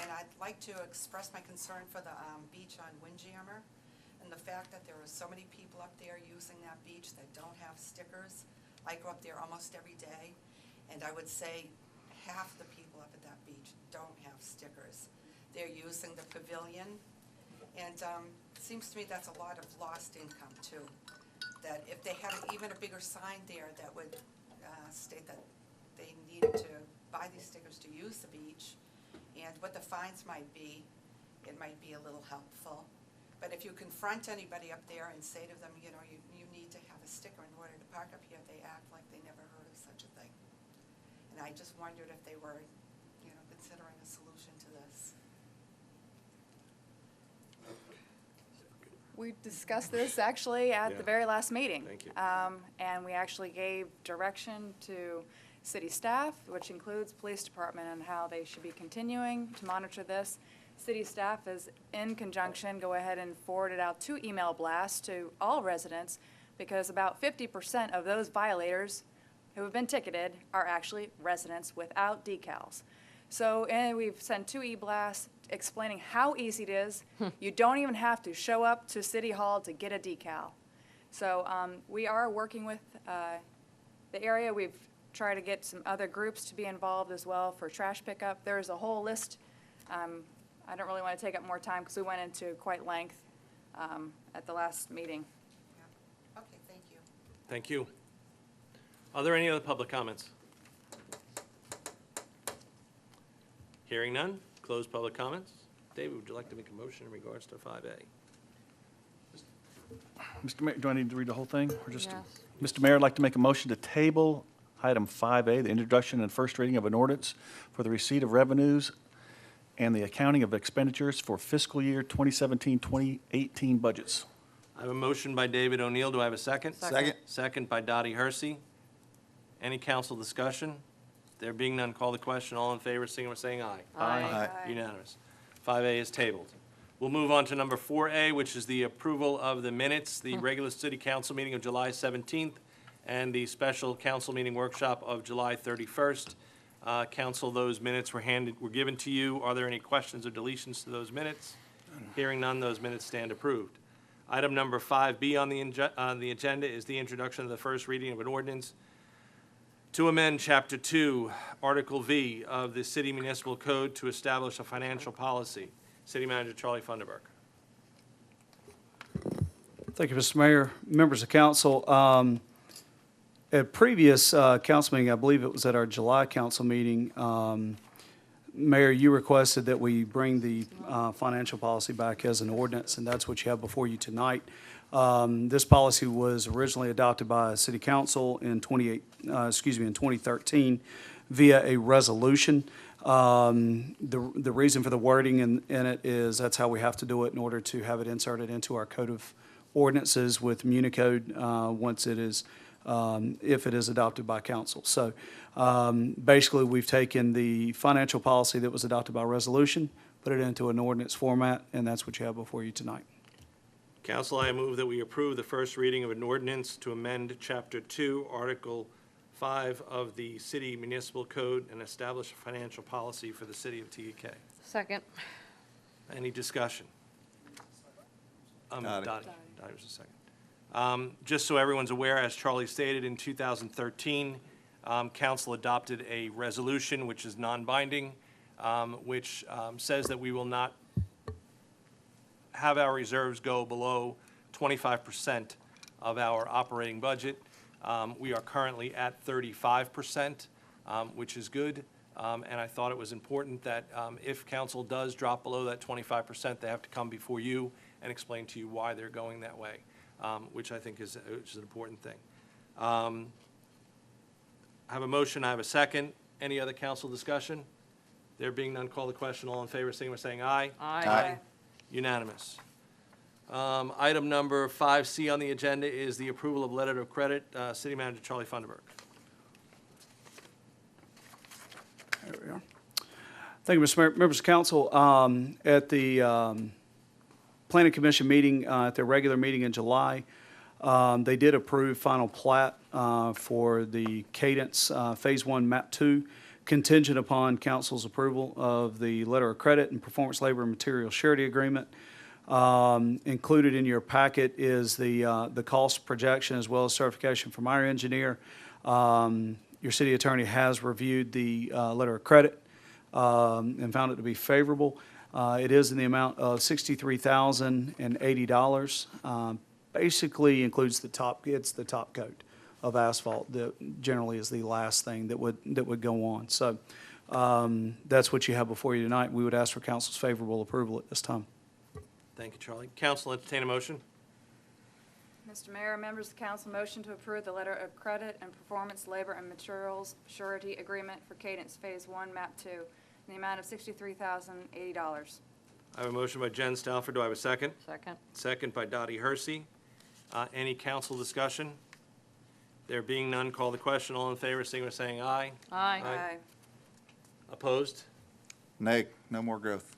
And I'd like to express my concern for the beach on Windjammer and the fact that there are so many people up there using that beach that don't have stickers. I go up there almost every day, and I would say half the people up at that beach don't have stickers. They're using the pavilion, and it seems to me that's a lot of lost income too. That if they had even a bigger sign there that would state that they needed to buy these stickers to use the beach, and what the fines might be, it might be a little helpful. But if you confront anybody up there and say to them, you know, you need to have a sticker in order to park up here, they act like they never heard of such a thing. And I just wondered if they were, you know, considering a solution to this. We discussed this actually at Yeah. the very last meeting. Thank you. And we actually gave direction to city staff, which includes police department, on how they should be continuing to monitor this. City staff is in conjunction, go ahead and forward it out 2 email blasts to all residents, because about 50% of those violators who have been ticketed are actually residents without decals. So, and we've sent 2 e-blasts explaining how easy it is. You don't even have to show up to City Hall to get a decal. So we are working with the area. We've tried to get some other groups to be involved as well for trash pickup. There's a whole list. I don't really want to take up more time because we went into quite length at the last meeting. Yeah. Okay, thank you. Thank you. Are there any other public comments? Hearing none, close public comments. David, would you like to make a motion in regards to 5A? Mr. Mayor, do I need to read the whole thing? Or just, Yes. Mr. Mayor, I'd like to make a motion to table item 5A, the introduction and first reading of an ordinance for the receipt of revenues and the accounting of expenditures for fiscal year 2017-2018 budgets. I have a motion by David O'Neill. Do I have a second? Second. Second by Dottie Hersey. Any council discussion? There being none, call the question. All in favor, signify by saying aye. Aye. Unanimous. 5A is tabled. We'll move on to number 4A, which is the approval of the minutes, the regular city council meeting of July 17th and the special council meeting workshop of July 31st. Council, those minutes were given to you. Are there any questions or deletions to those minutes? Hearing none, those minutes stand approved. Item number 5B on the agenda is the introduction of the first reading of an ordinance to amend Chapter 2, Article V of the City Municipal Code to establish a financial policy. City Manager Charlie Funderburk. Thank you, Mr. Mayor, members of council. At previous council meeting, I believe it was at our July council meeting, Mayor, you requested that we bring the financial policy back as an ordinance, and that's what you have before you tonight. This policy was originally adopted by City Council in 2013 via a resolution. The reason for the wording in it is that's how we have to do it in order to have it inserted into our code of ordinances with Municode once it is, if it is adopted by council. So basically, we've taken the financial policy that was adopted by resolution, put it into an ordinance format, and that's what you have before you tonight. Council, I move that we approve the first reading of an ordinance to amend Chapter 2, Article 5 of the City Municipal Code and establish a financial policy for the city of Tega. Second. Any discussion? Dottie. Dottie was the second. Just so everyone's aware, as Charlie stated, in 2013, council adopted a resolution which is non-binding, which says that we will not have our reserves go below 25% of our operating budget. We are currently at 35%, which is good. And I thought it was important that if council does drop below that 25%, they have to come before you and explain to you why they're going that way, which I think is an important thing. I have a motion, I have a second. Any other council discussion? There being none, call the question. All in favor, signify by saying aye. Aye. Unanimous. Item number 5C on the agenda is the approval of letter of credit. City Manager Charlie Funderburk. There we are. Thank you, Mr. Mayor. Members of council, at the Planning Commission meeting, at their regular meeting in July, they did approve final plat for the Cadence Phase 1 Map 2, contingent upon council's approval of the letter of credit and performance labor and material surety agreement. Included in your packet is the cost projection as well as certification from our engineer. Your city attorney has reviewed the letter of credit and found it to be favorable. It is in the amount of $63,080. Basically includes it's the top coat of asphalt that generally is the last thing that would go on. So that's what you have before you tonight. We would ask for council's favorable approval at this time. Thank you, Charlie. Council, entertain a motion. Mr. Mayor, members of the council, motion to approve the letter of credit and performance labor and materials surety agreement for Cadence Phase 1, MAP 2, in the amount of $63,080. I have a motion by Jen Stalford. Do I have a second? Second. Second by Dottie Hersey. Any council discussion? There being none, call the question. All in favor, signify by saying aye. Aye. Aye. Opposed? Nay, no more growth.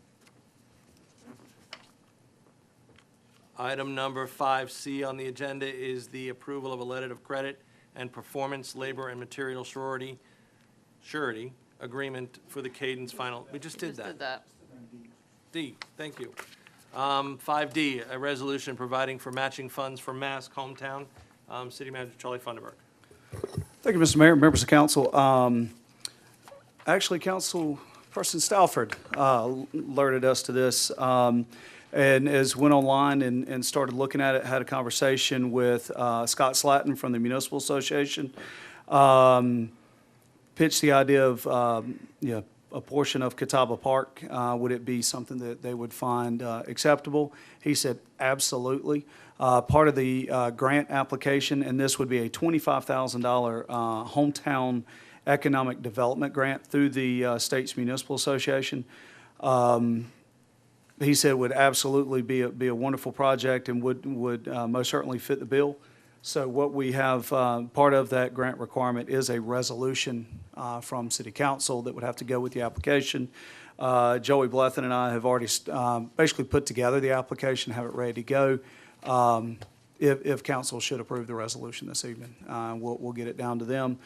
Item number 5C on the agenda is the approval of a letter of credit and performance labor and material surety agreement for the Cadence final. We just did Just did that. that. D, thank you. 5D, a resolution providing for matching funds for Mass Hometown. City Manager Charlie Funderburk. Thank you, Mr. Mayor, members of council. Actually, Councilperson Stalford alerted us to this, and as went online and started looking at it, had a conversation with Scott Slatton from the Municipal Association, pitched the idea of a portion of Catawba Park. Would it be something that they would find acceptable? He said, absolutely. Part of the grant application, and this would be a $25,000 hometown economic development grant through the State's Municipal Association. He said would absolutely be a wonderful project and would most certainly fit the bill. So what we have, part of that grant requirement is a resolution from City Council that would have to go with the application. Joey Blethen and I have already basically put together the application, have it ready to go. If council should approve the resolution this evening, we'll get it down to them.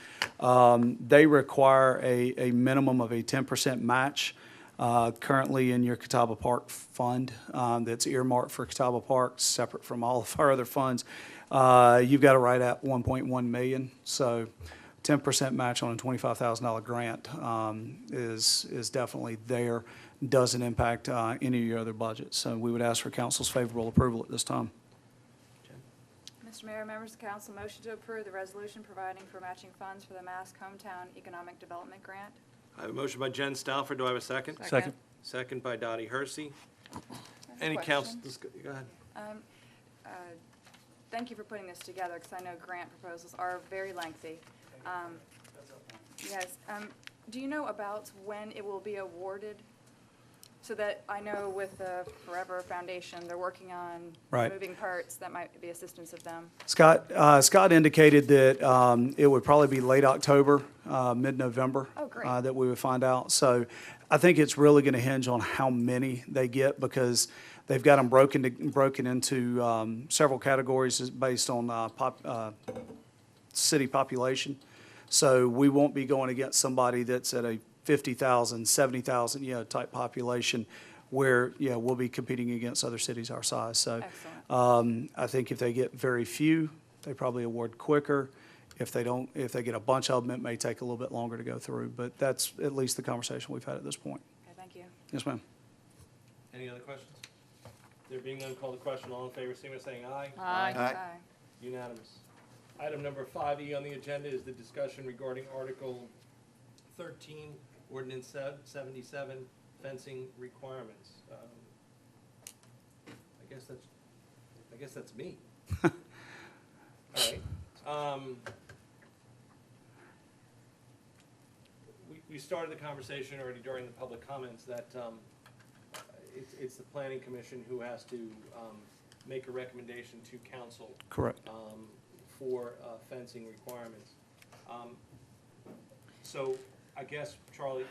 They require a minimum of a 10% match. Currently in your Catawba Park fund, that's earmarked for Catawba Park, separate from all of our other funds. You've got it right at 1.1 million. So 10% match on a $25,000 grant is definitely there. Doesn't impact any of your other budgets. So we would ask for council's favorable approval at this time. Mr. Mayor, members of council, motion to approve the resolution providing for matching funds for the Mass Hometown Economic Development Grant. I have a motion by Jen Stalford. Do I have a second? Second. Second by Dottie Hersey. Any Question. council, go ahead. Thank you for putting this together, because I know grant proposals are very lengthy. Yes, do you know about when it will be awarded? So that I know with the Forever Foundation, they're working on Right. moving parts, that might be assistance of them. Scott indicated that it would probably be late October, mid-November. Oh, great. That we would find out. So I think it's really going to hinge on how many they get, because they've got them broken into several categories based on city population. So we won't be going against somebody that's at a 50,000, 70,000, type population where, we'll be competing against other cities our size. So Excellent. I think if they get very few, they probably award quicker. If they get a bunch of them, it may take a little bit longer to go through. But that's at least the conversation we've had at this point. Okay, thank you. Yes, ma'am. Any other questions? There being none, call the question. All in favor, signify by saying aye. Aye. Aye. Unanimous. Item number 5E on the agenda is the discussion regarding Article 13, Ordinance 77, fencing requirements. I guess that's me. All right. We started the conversation already during the public comments that it's the planning commission who has to make a recommendation to council. Correct. For fencing requirements. So I guess, Charlie,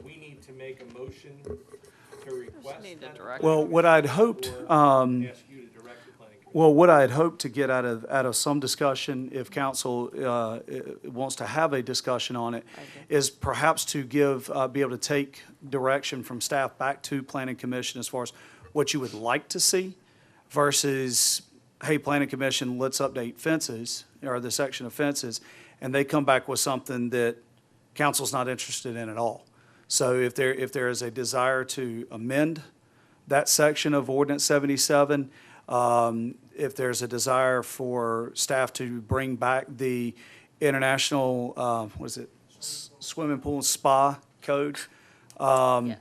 we need to make a motion to request need to that. direct Well, what I'd hoped, Or ask you to direct the planning commission. well, what I'd hoped to get out of some discussion, if council wants to have a discussion on it, is perhaps to be able to take direction from staff back to planning commission as far as what you would like to see versus, hey, planning commission, let's update fences, or the section of fences, and they come back with something that council's not interested in at all. So if there is a desire to amend that section of Ordinance 77, if there's a desire for staff to bring back the international, what is it, swimming pool and spa code, Yes.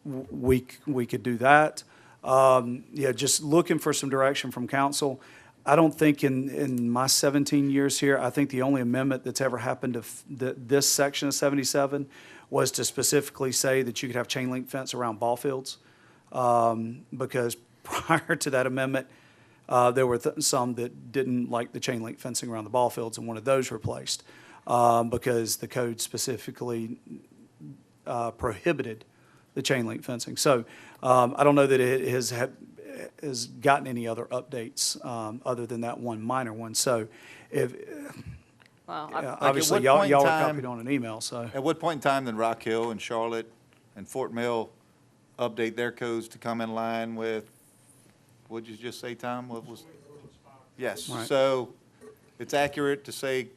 we could do that. Yeah, just looking for some direction from council. I don't think in my 17 years here, I think the only amendment that's ever happened to this section of 77 was to specifically say that you could have chain link fence around ball fields. Because prior to that amendment, there were some that didn't like the chain link fencing around the ball fields and wanted those replaced, because the code specifically prohibited the chain link fencing. So I don't know that it has gotten any other updates other than that one minor one. So if, Well, obviously, what y'all point in were time- copied on an email, so. At what point in time did Rock Hill and Charlotte and Fort Mill update their codes to come in line with, what'd you just say, Tom? What was? Yes, Right. so it's accurate to say,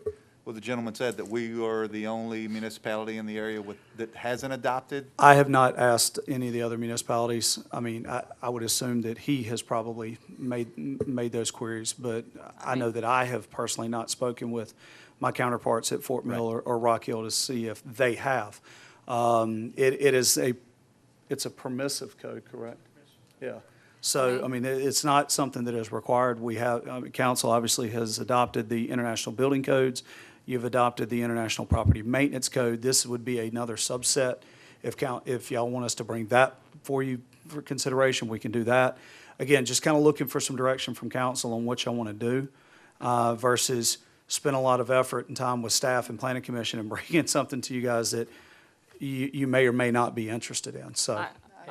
what the gentleman said, that we are the only municipality in the area that hasn't adopted? I have not asked any of the other municipalities. I mean, I would assume that he has probably made those queries, but I know that I have personally not spoken with my counterparts at Fort Mill or Rock Hill to see if they have. It's a permissive code, correct? Yeah. So, I mean, it's not something that is required. We have, council obviously has adopted the international building codes. You've adopted the International Property Maintenance Code. This would be another subset. If y'all want us to bring that for you for consideration, we can do that. Again, just kind of looking for some direction from council on what y'all want to do, versus spend a lot of effort and time with staff and planning commission and bringing something to you guys that you may or may not be interested in, so.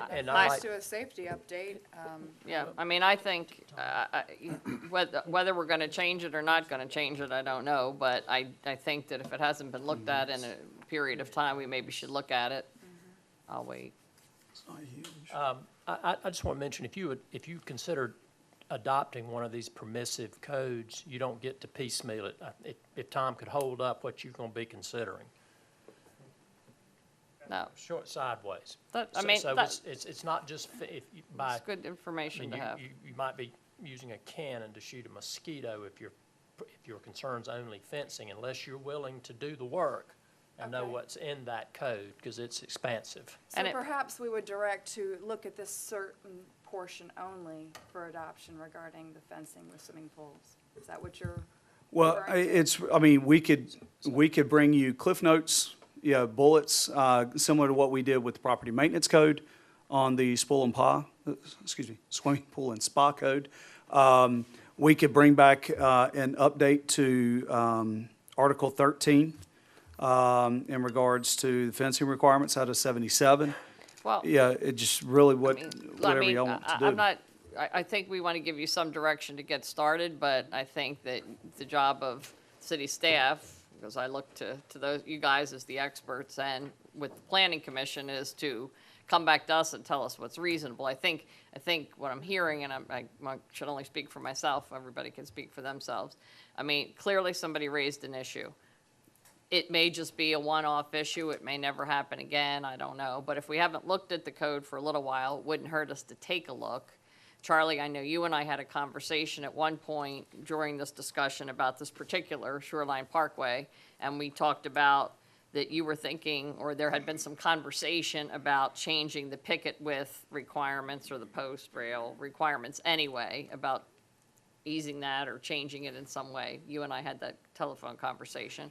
And I- nice to a safety update. Yeah, I mean, I think, whether we're gonna change it or not gonna change it, I don't know, but I think that if it hasn't been looked at in a period of time, we maybe should look at it. I'll wait. I just want to mention, if you considered adopting one of these permissive codes, you don't get to piecemeal it. If Tom could hold up what you're going to be considering. No, Short sideways. that, I So- mean, So that's it's not just if you, by, good information to have. you might be using a cannon to shoot a mosquito if your concern's only fencing, unless you're willing to do the work and know Okay. what's in that code, because it's expansive. So And it- perhaps we would direct to look at this certain portion only for adoption regarding the fencing with swimming pools. Is that what you're Well, referring to? I mean, we could bring you Cliff Notes, bullets, similar to what we did with the property maintenance code on the swimming pool and spa code. We could bring back, an update to, Article 13, in regards to the fencing requirements out of 77. Well, Yeah, it just really I mean, whatever y'all want to do. I'm not, I think we want to give you some direction to get started, but I think that the job of city staff, because I look to those, you guys as the experts, and with the planning commission, is to come back to us and tell us what's reasonable. I think what I'm hearing, and I should only speak for myself, everybody can speak for themselves. I mean, clearly somebody raised an issue. It may just be a one-off issue, it may never happen again, I don't know. But if we haven't looked at the code for a little while, it wouldn't hurt us to take a look. Charlie, I know you and I had a conversation at one point during this discussion about this particular Shoreline Parkway, and we talked about that you were thinking, or there had been some conversation about changing the picket width requirements or the post rail requirements anyway, about easing that or changing it in some way. You and I had that telephone conversation.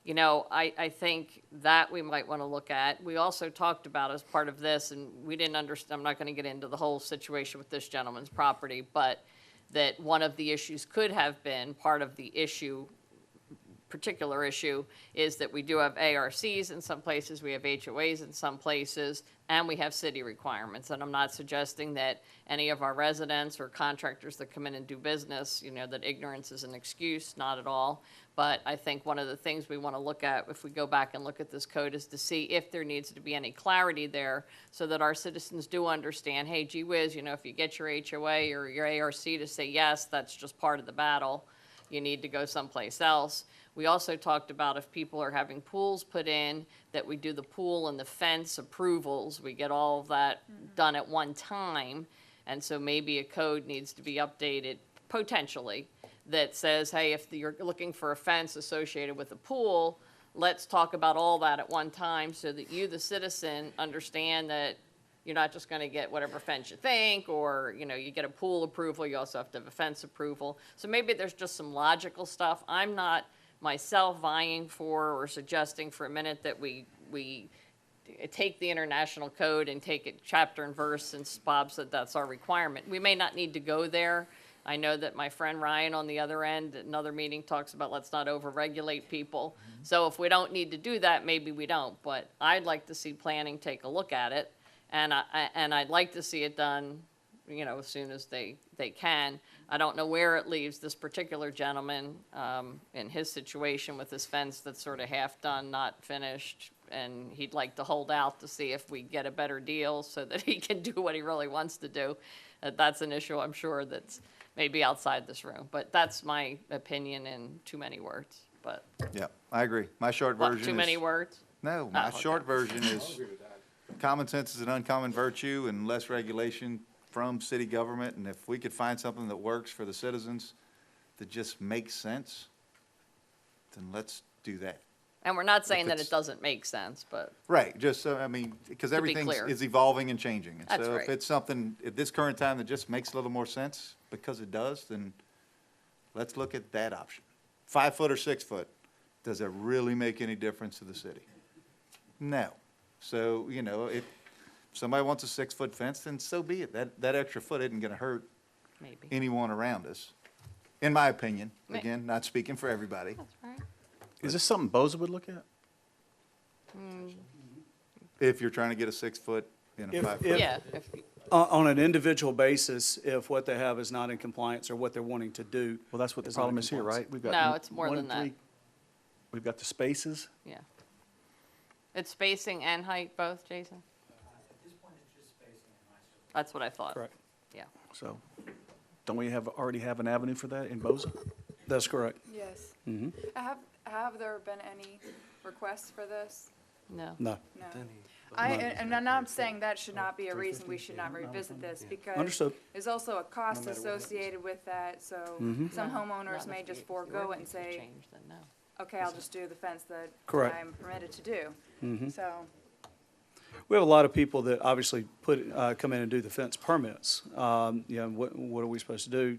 You know, I think that we might want to look at. We also talked about as part of this, and we didn't understand, I'm not going to get into the whole situation with this gentleman's property, but that one of the issues could have been, part of the issue, particular issue, is that we do have ARCs in some places, we have HOAs in some places, and we have city requirements. And I'm not suggesting that any of our residents or contractors that come in and do business, you know, that ignorance is an excuse, not at all. But I think one of the things we want to look at, if we go back and look at this code, is to see if there needs to be any clarity there so that our citizens do understand, hey, gee whiz, you know, if you get your HOA or your ARC to say yes, that's just part of the battle. You need to go someplace else. We also talked about if people are having pools put in, that we do the pool and the fence approvals. We get all of that done at one time. And so maybe a code needs to be updated potentially that says, hey, if you're looking for a fence associated with a pool, let's talk about all that at one time so that you, the citizen, understand that you're not just gonna get whatever fence you think, or, you know, you get a pool approval, you also have to have a fence approval. So maybe there's just some logical stuff. I'm not myself vying for or suggesting for a minute that we take the international code and take it chapter and verse, since Bob said that's our requirement. We may not need to go there. I know that my friend Ryan on the other end, at another meeting, talks about let's not over-regulate people. So if we don't need to do that, maybe we don't. But I'd like to see planning take a look at it, and I'd like to see it done, you know, as soon as they can. I don't know where it leaves this particular gentleman in his situation with his fence that's sort of half done, not finished, and he'd like to hold out to see if we get a better deal so that he can do what he really wants to do. That's an issue, I'm sure, that's maybe outside this room, but that's my opinion in too many words, but. Yeah, I agree. My short What, version is. too many words? No, my okay. short version is common sense is an uncommon virtue and less regulation from city government. And if we could find something that works for the citizens that just makes sense, then let's do that. And we're not saying that it's- it doesn't make sense, but, Right, just so, I mean, because To be everything clear. is evolving and changing. And That's so if right. it's something, at this current time, that just makes a little more sense, because it does, then let's look at that option. 5 foot or 6 foot, does it really make any difference to the city? No. So, you know, if somebody wants a 6-foot fence, then so be it. That extra foot isn't gonna hurt maybe. anyone around us, in my opinion. May- Again, not speaking for everybody. That's right. Is this something Boza would look at? If you're trying to get a 6-foot and a If- 5-foot. if- Yeah, if, On an individual basis, if what they have is not in compliance or what they're wanting to do. Well, that's what the is not in problem is here, compliance. right? We've got No, it's more one than and that. three. We've got the spaces. yeah. It's spacing and height both, Jason? At this point, it's just spacing in my survey. That's what I thought. Correct. Yeah. So don't we already have an avenue for that in Boza? That's correct. Yes. Mm-hmm. Have there been any requests for this? No. No. No. And I'm not saying that should not be a reason we should not revisit this, because Understood. there's also a cost associated with that, so some homeowners may just forego it and say, Change, then no. okay, I'll just do the fence that Correct. I'm permitted to do. So, We have a lot of people that obviously come in and do the fence permits. You know, what are we supposed to do?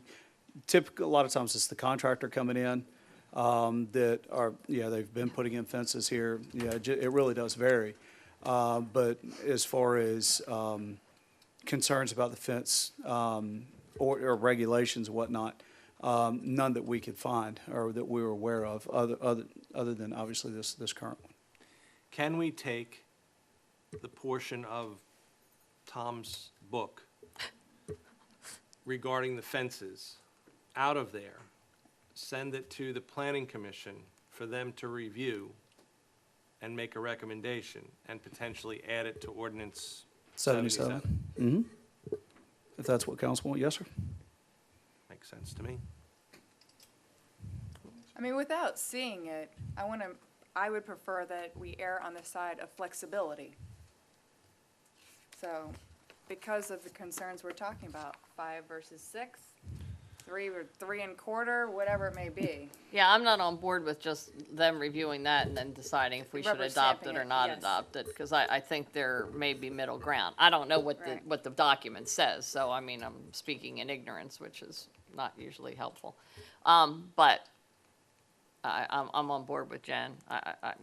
Typically, a lot of times it's the contractor coming in, that are, they've been putting in fences here. Yeah, it really does vary. But as far as, concerns about the fence, or regulations and whatnot, none that we could find or that we were aware of, other than obviously this current one. Can we take the portion of Tom's book regarding the fences out of there, send it to the planning commission for them to review and make a recommendation, and potentially add it to ordinance 77? Mm-hmm. If that's what council wants, yes, sir. Makes sense to me. I mean, without seeing it, I would prefer that we err on the side of flexibility. So, because of the concerns we're talking about, 5 versus 6, 3 or 3 1/4, whatever it may be. Yeah, I'm not on board with just them reviewing that and then deciding if we should Rubber adopt it stamping or it, not yes. adopt it, because I think there may be middle ground. I don't know Right. what the document says, so I mean, I'm speaking in ignorance, which is not usually helpful. But I'm on board with Jen. I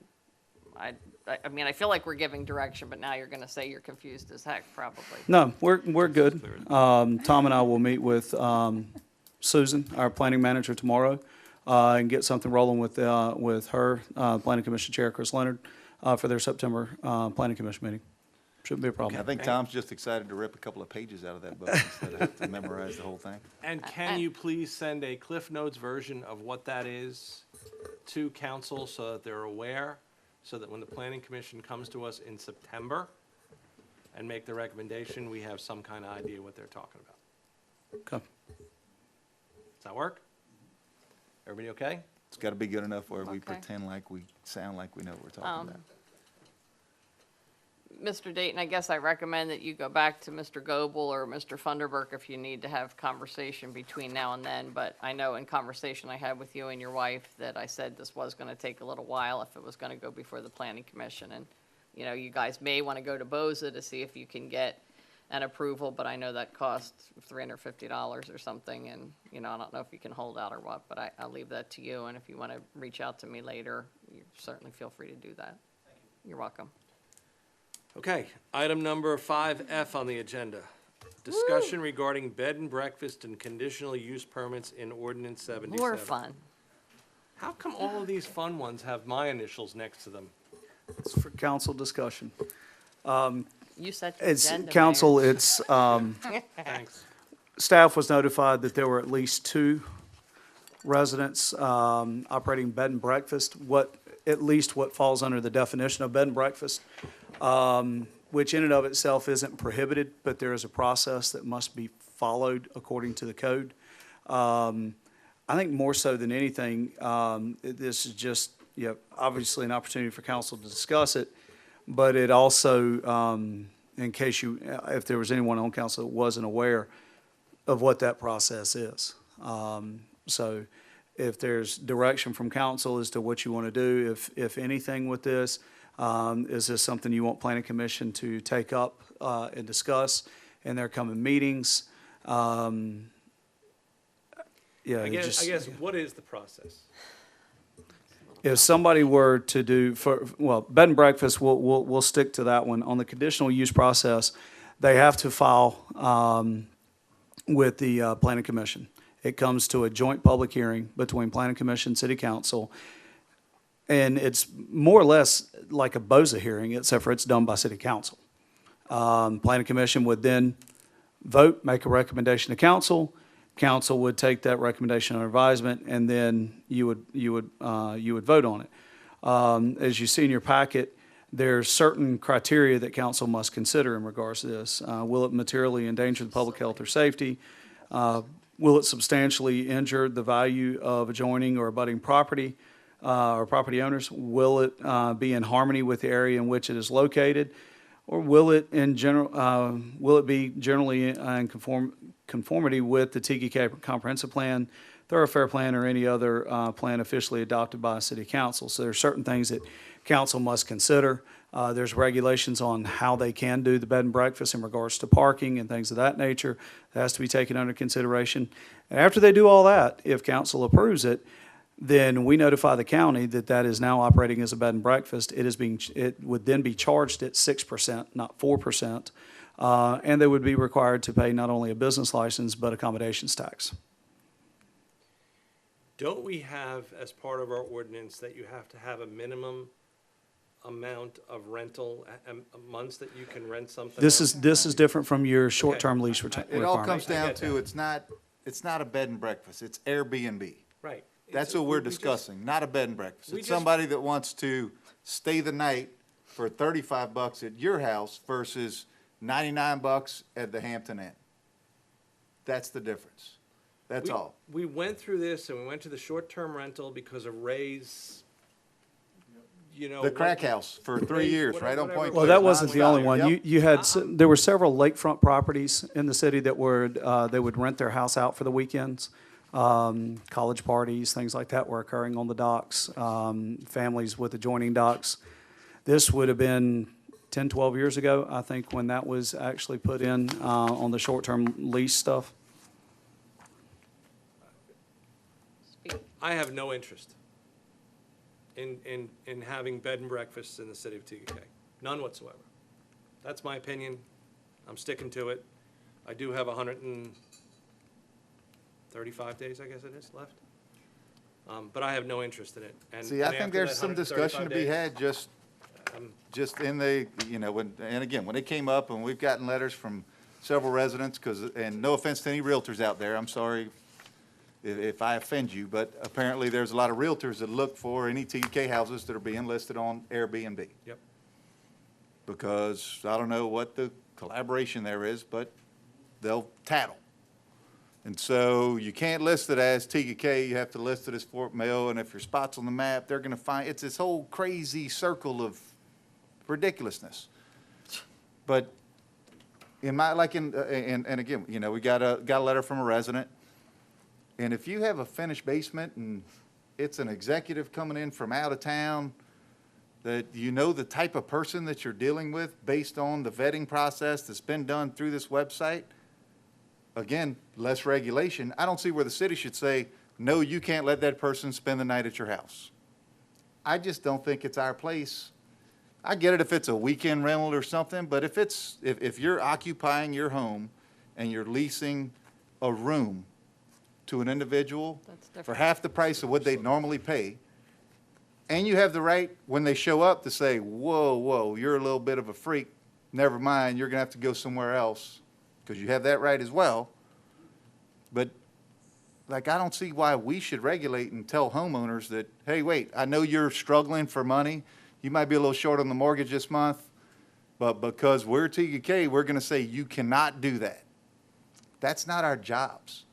mean, I feel like we're giving direction, but now you're gonna say you're confused as heck, probably. No, we're good. Tom and I will meet with Susan, our planning manager, tomorrow, and get something rolling with her, Planning Commission Chair Chris Leonard, for their September Planning Commission meeting. Shouldn't be a I problem. think Tom's just excited to rip a couple of pages out of that book instead of have to memorize the whole thing. And can you please send a Cliff Notes version of what that is to council so that they're aware, so that when the planning commission comes to us in September and make the recommendation, we have some kind of idea what they're talking about. Okay. Does that work? Everybody okay? It's got to be good enough where we Okay. pretend like we sound like we know what we're talking about. Mr. Dayton, I guess I recommend that you go back to Mr. Goebel or Mr. Funderburk if you need to have conversation between now and then. But I know in conversation I had with you and your wife that I said this was gonna take a little while if it was gonna go before the planning commission. And, you know, you guys may wanna go to BOZA to see if you can get an approval, but I know that costs $350 or something. And, you know, I don't know if you can hold out or what, but I'll leave that to you. And if you wanna reach out to me later, you certainly feel free to do that. You're welcome. Okay, item number 5F on the agenda. Discussion regarding bed and breakfast and conditional use permits in ordinance 77. More fun. How come all of these fun ones have my initials next to them? It's for council discussion. You set the It's, agenda, council, Mayor. it's, Thanks. staff was notified that there were at least 2 residents operating bed and breakfast, at least what falls under the definition of bed and breakfast, which in and of itself isn't prohibited, but there is a process that must be followed according to the code. I think more so than anything, this is just, obviously an opportunity for council to discuss it, but it also, in case if there was anyone on council that wasn't aware of what that process is. So if there's direction from council as to what you want to do, if anything with this, is this something you want planning commission to take up and discuss in their coming meetings? Yeah, I guess, what is the process? if somebody were to do, bed and breakfast, we'll stick to that one. On the conditional use process, they have to file with the planning commission. It comes to a joint public hearing between planning commission, city council, and it's more or less like a BOZA hearing, except for it's done by city council. Planning commission would then vote, make a recommendation to council. Council would take that recommendation under advisement, and then you would vote on it. As you see in your packet, there's certain criteria that council must consider in regards to this. Will it materially endanger the public health or safety? Will it substantially injure the value of adjoining or abutting property or property owners? Will it be in harmony with the area in which it is located? Or will it be generally in conformity with the TGK comprehensive plan, thoroughfare plan, or any other plan officially adopted by a city council? So there are certain things that council must consider. There's regulations on how they can do the bed and breakfast in regards to parking and things of that nature. That has to be taken under consideration. And after they do all that, if council approves it, then we notify the county that that is now operating as a bed and breakfast. It would then be charged at 6%, not 4%. And they would be required to pay not only a business license, but accommodations tax. Don't we have, as part of our ordinance, that you have to have a minimum amount of rental, months that you can rent something? This is different from your short-term lease requirement. It all comes I down get to, that. it's not a bed and breakfast, it's Airbnb. Right. That's It's- what we're we just- discussing, not a bed and breakfast. we It's just- somebody that wants to stay the night for $35 at your house versus $99 at the Hampton Inn. That's the difference. That's all. We went through this and we went to the short-term rental because of Ray's, The crack house for 3 years, right on Point. Well, Clear. that wasn't the only one. Yep. You had, there were several lakefront properties in the city that they would rent their house out for the weekends. College parties, things like that were occurring on the docks, families with adjoining docks. This would have been 10, 12 years ago, I think, when that was actually put in on the short-term lease stuff. I have no interest in having bed and breakfasts in the city of TK. None whatsoever. That's my opinion. I'm sticking to it. I do have 135 days, I guess it is, left. But I have no interest in it. And See, I and think after there's that some discussion to be 135 days, had just in the, and again, when it came up, and we've gotten letters from several residents, and no offense to any realtors out there, I'm sorry if I offend you, but apparently there's a lot of realtors that look for any TK houses that are being listed on Airbnb. Yep. Because I don't know what the collaboration there is, but they'll tattle. And so you can't list it as TK, you have to list it as Fort Mill, and if your spot's on the map, they're gonna find, it's this whole crazy circle of ridiculousness. But in my, like in, and again, you know, we got a letter from a resident. And if you have a finished basement and it's an executive coming in from out of town, that you know the type of person that you're dealing with based on the vetting process that's been done through this website, again, less regulation. I don't see where the city should say, no, you can't let that person spend the night at your house. I just don't think it's our place. I get it if it's a weekend rental or something, but if you're occupying your home and you're leasing a room to an individual That's for different. half the price of what they'd normally pay, and you have the right, when they show up, to say, whoa, you're a little bit of a freak, never mind, you're gonna have to go somewhere else, because you have that right as well. But, like, I don't see why we should regulate and tell homeowners that, hey, wait, I know you're struggling for money, you might be a little short on the mortgage this month, but because we're TGK, we're gonna say you cannot do that. That's not our jobs.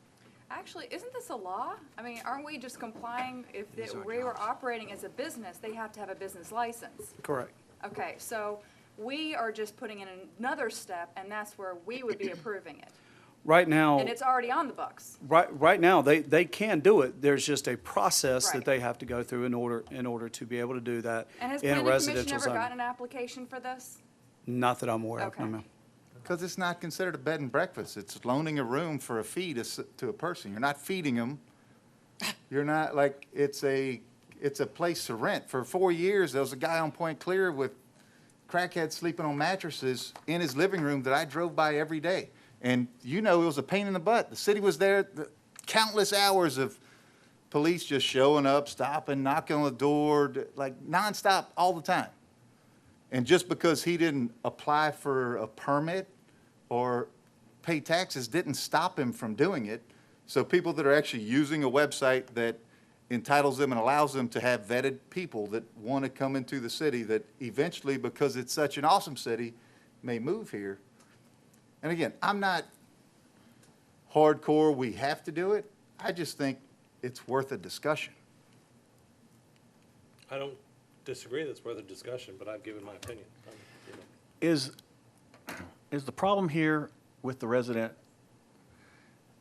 Actually, isn't this a law? I mean, aren't we just complying if we were operating as a business, they have to have a business license? Correct. Okay, so we are just putting in another step, and that's where we would be approving it. Right now. And it's already on the books. Right now, they can do it. There's just a process Right. that they have to go through in order to be able to do that And has in a planning commission residential ever zone. gotten an application for this? Not that I'm aware of, no, Okay. ma'am. Because it's not considered a bed and breakfast. It's loaning a room for a fee to a person. You're not feeding them. You're not, like, it's a place to rent. For 4 years, there was a guy on Point Clear with crackheads sleeping on mattresses in his living room that I drove by every day. And, you know, it was a pain in the butt. The city was there, countless hours of police just showing up, stopping, knocking on the door, like nonstop all the time. And just because he didn't apply for a permit or pay taxes didn't stop him from doing it. So people that are actually using a website that entitles them and allows them to have vetted people that want to come into the city, that eventually, because it's such an awesome city, may move here. And again, I'm not hardcore, we have to do it. I just think it's worth a discussion. I don't disagree that it's worth a discussion, but I've given my opinion. You know. Is the problem here with the resident,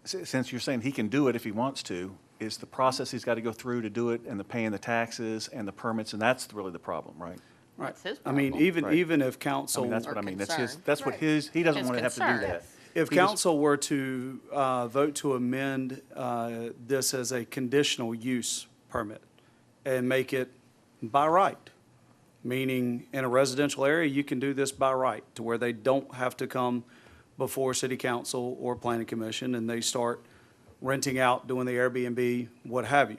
since you're saying he can do it if he wants to, is the process he's got to go through to do it and the paying the taxes and the permits, and that's really the problem, right? Right. That's his I mean, problem. Right. even if I council. mean, that's Or what I mean. concern. That's what Right. he doesn't His want to have to do concern. that. If He just- council were to vote to amend this as a conditional use permit and make it by right, meaning in a residential area, you can do this by right, to where they don't have to come before city council or planning commission, and they start renting out, doing the Airbnb, what have you.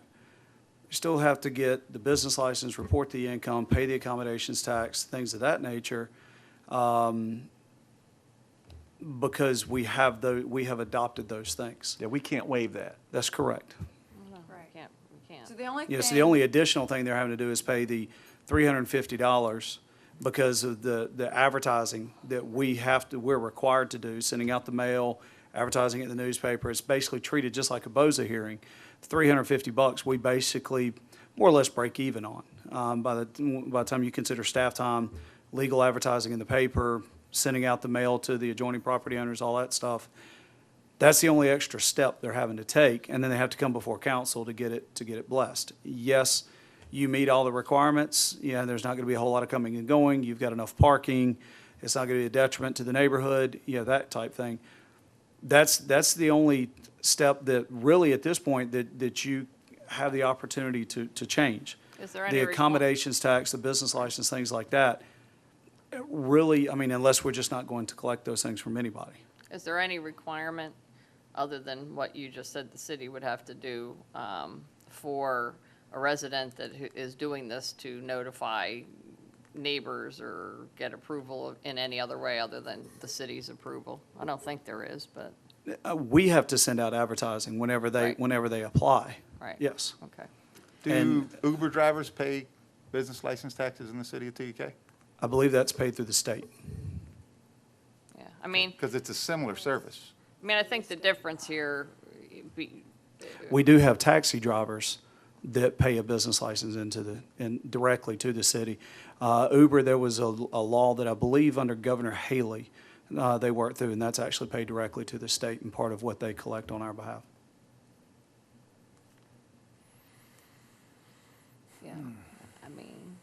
You still have to get the business license, report the income, pay the accommodations tax, things of that nature. Because we have adopted those things. Yeah, we can't waive that. That's correct. No, Right. we can't. So the only thing. Yes, the only additional thing they're having to do is pay the $350 because of the advertising that we're required to do, sending out the mail, advertising it in the newspaper. It's basically treated just like a BOZA hearing. $350, we basically more or less break even on. By the time you consider staff time, legal advertising in the paper, sending out the mail to the adjoining property owners, all that stuff. That's the only extra step they're having to take, and then they have to come before council to get it blessed. Yes, you meet all the requirements. Yeah, there's not going to be a whole lot of coming and going. You've got enough parking. It's not going to be a detriment to the neighborhood. That type thing. That's the only step that really at this point that you have the opportunity to change. Is there any The accommodations tax, the business license, things like that. Really, I mean, unless we're just not going to collect those things from anybody. Is there any requirement, other than what you just said the city would have to do, for a resident that is doing this to notify neighbors or get approval in any other way other than the city's approval? I don't think there is, but, We have to send out advertising whenever they Right. apply. right. Yes. Okay. Do And- Uber drivers pay business license taxes in the city of TK? I believe that's paid through the state. Yeah, I mean, Because it's a similar service. I think the difference here, We do have taxi drivers that pay a business license directly to the city. Uber, there was a law that I believe under Governor Haley, they worked through, and that's actually paid directly to the state and part of what they collect on our behalf. Yeah, I mean,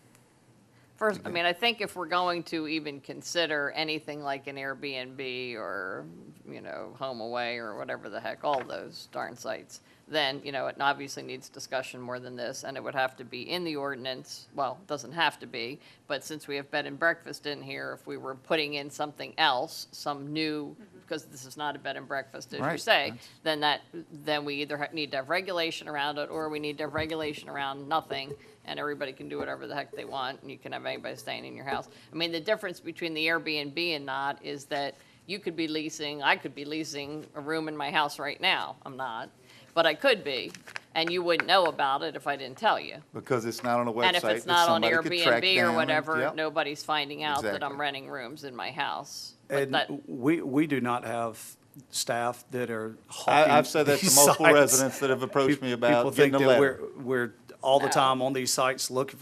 first, I mean, I think if we're going to even consider anything like an Airbnb or, you know, HomeAway or whatever the heck, all those darn sites, then, you know, it obviously needs discussion more than this, and it would have to be in the ordinance. Well, it doesn't have to be, but since we have bed and breakfast in here, if we were putting in something else, some new, because this is not a bed and breakfast, as you Right. say, then we either need to have regulation around it, or we need to have regulation around nothing, and everybody can do whatever the heck they want, and you can have anybody staying in your house. I mean, the difference between the Airbnb and not is that you could be leasing, I could be leasing a room in my house right now. I'm not, but I could be, and you wouldn't know about it if I didn't tell you. Because it's not on a website. And if it's that not on somebody could track Airbnb or down. whatever, Yep. nobody's finding out that I'm Exactly. renting rooms in my house. But that, And we do not have staff that are hawking I've said that to these multiple sites. residents that have approached me People about think getting a that letter. we're all the No. time on these sites looking.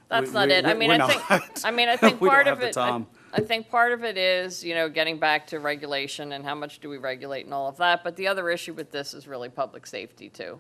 that's not it. I mean, we're I think, not. I mean, I think We don't part have of the it, time. I think part of it is, you know, getting back to regulation and how much do we regulate and all of that. But the other issue with this is really public safety too.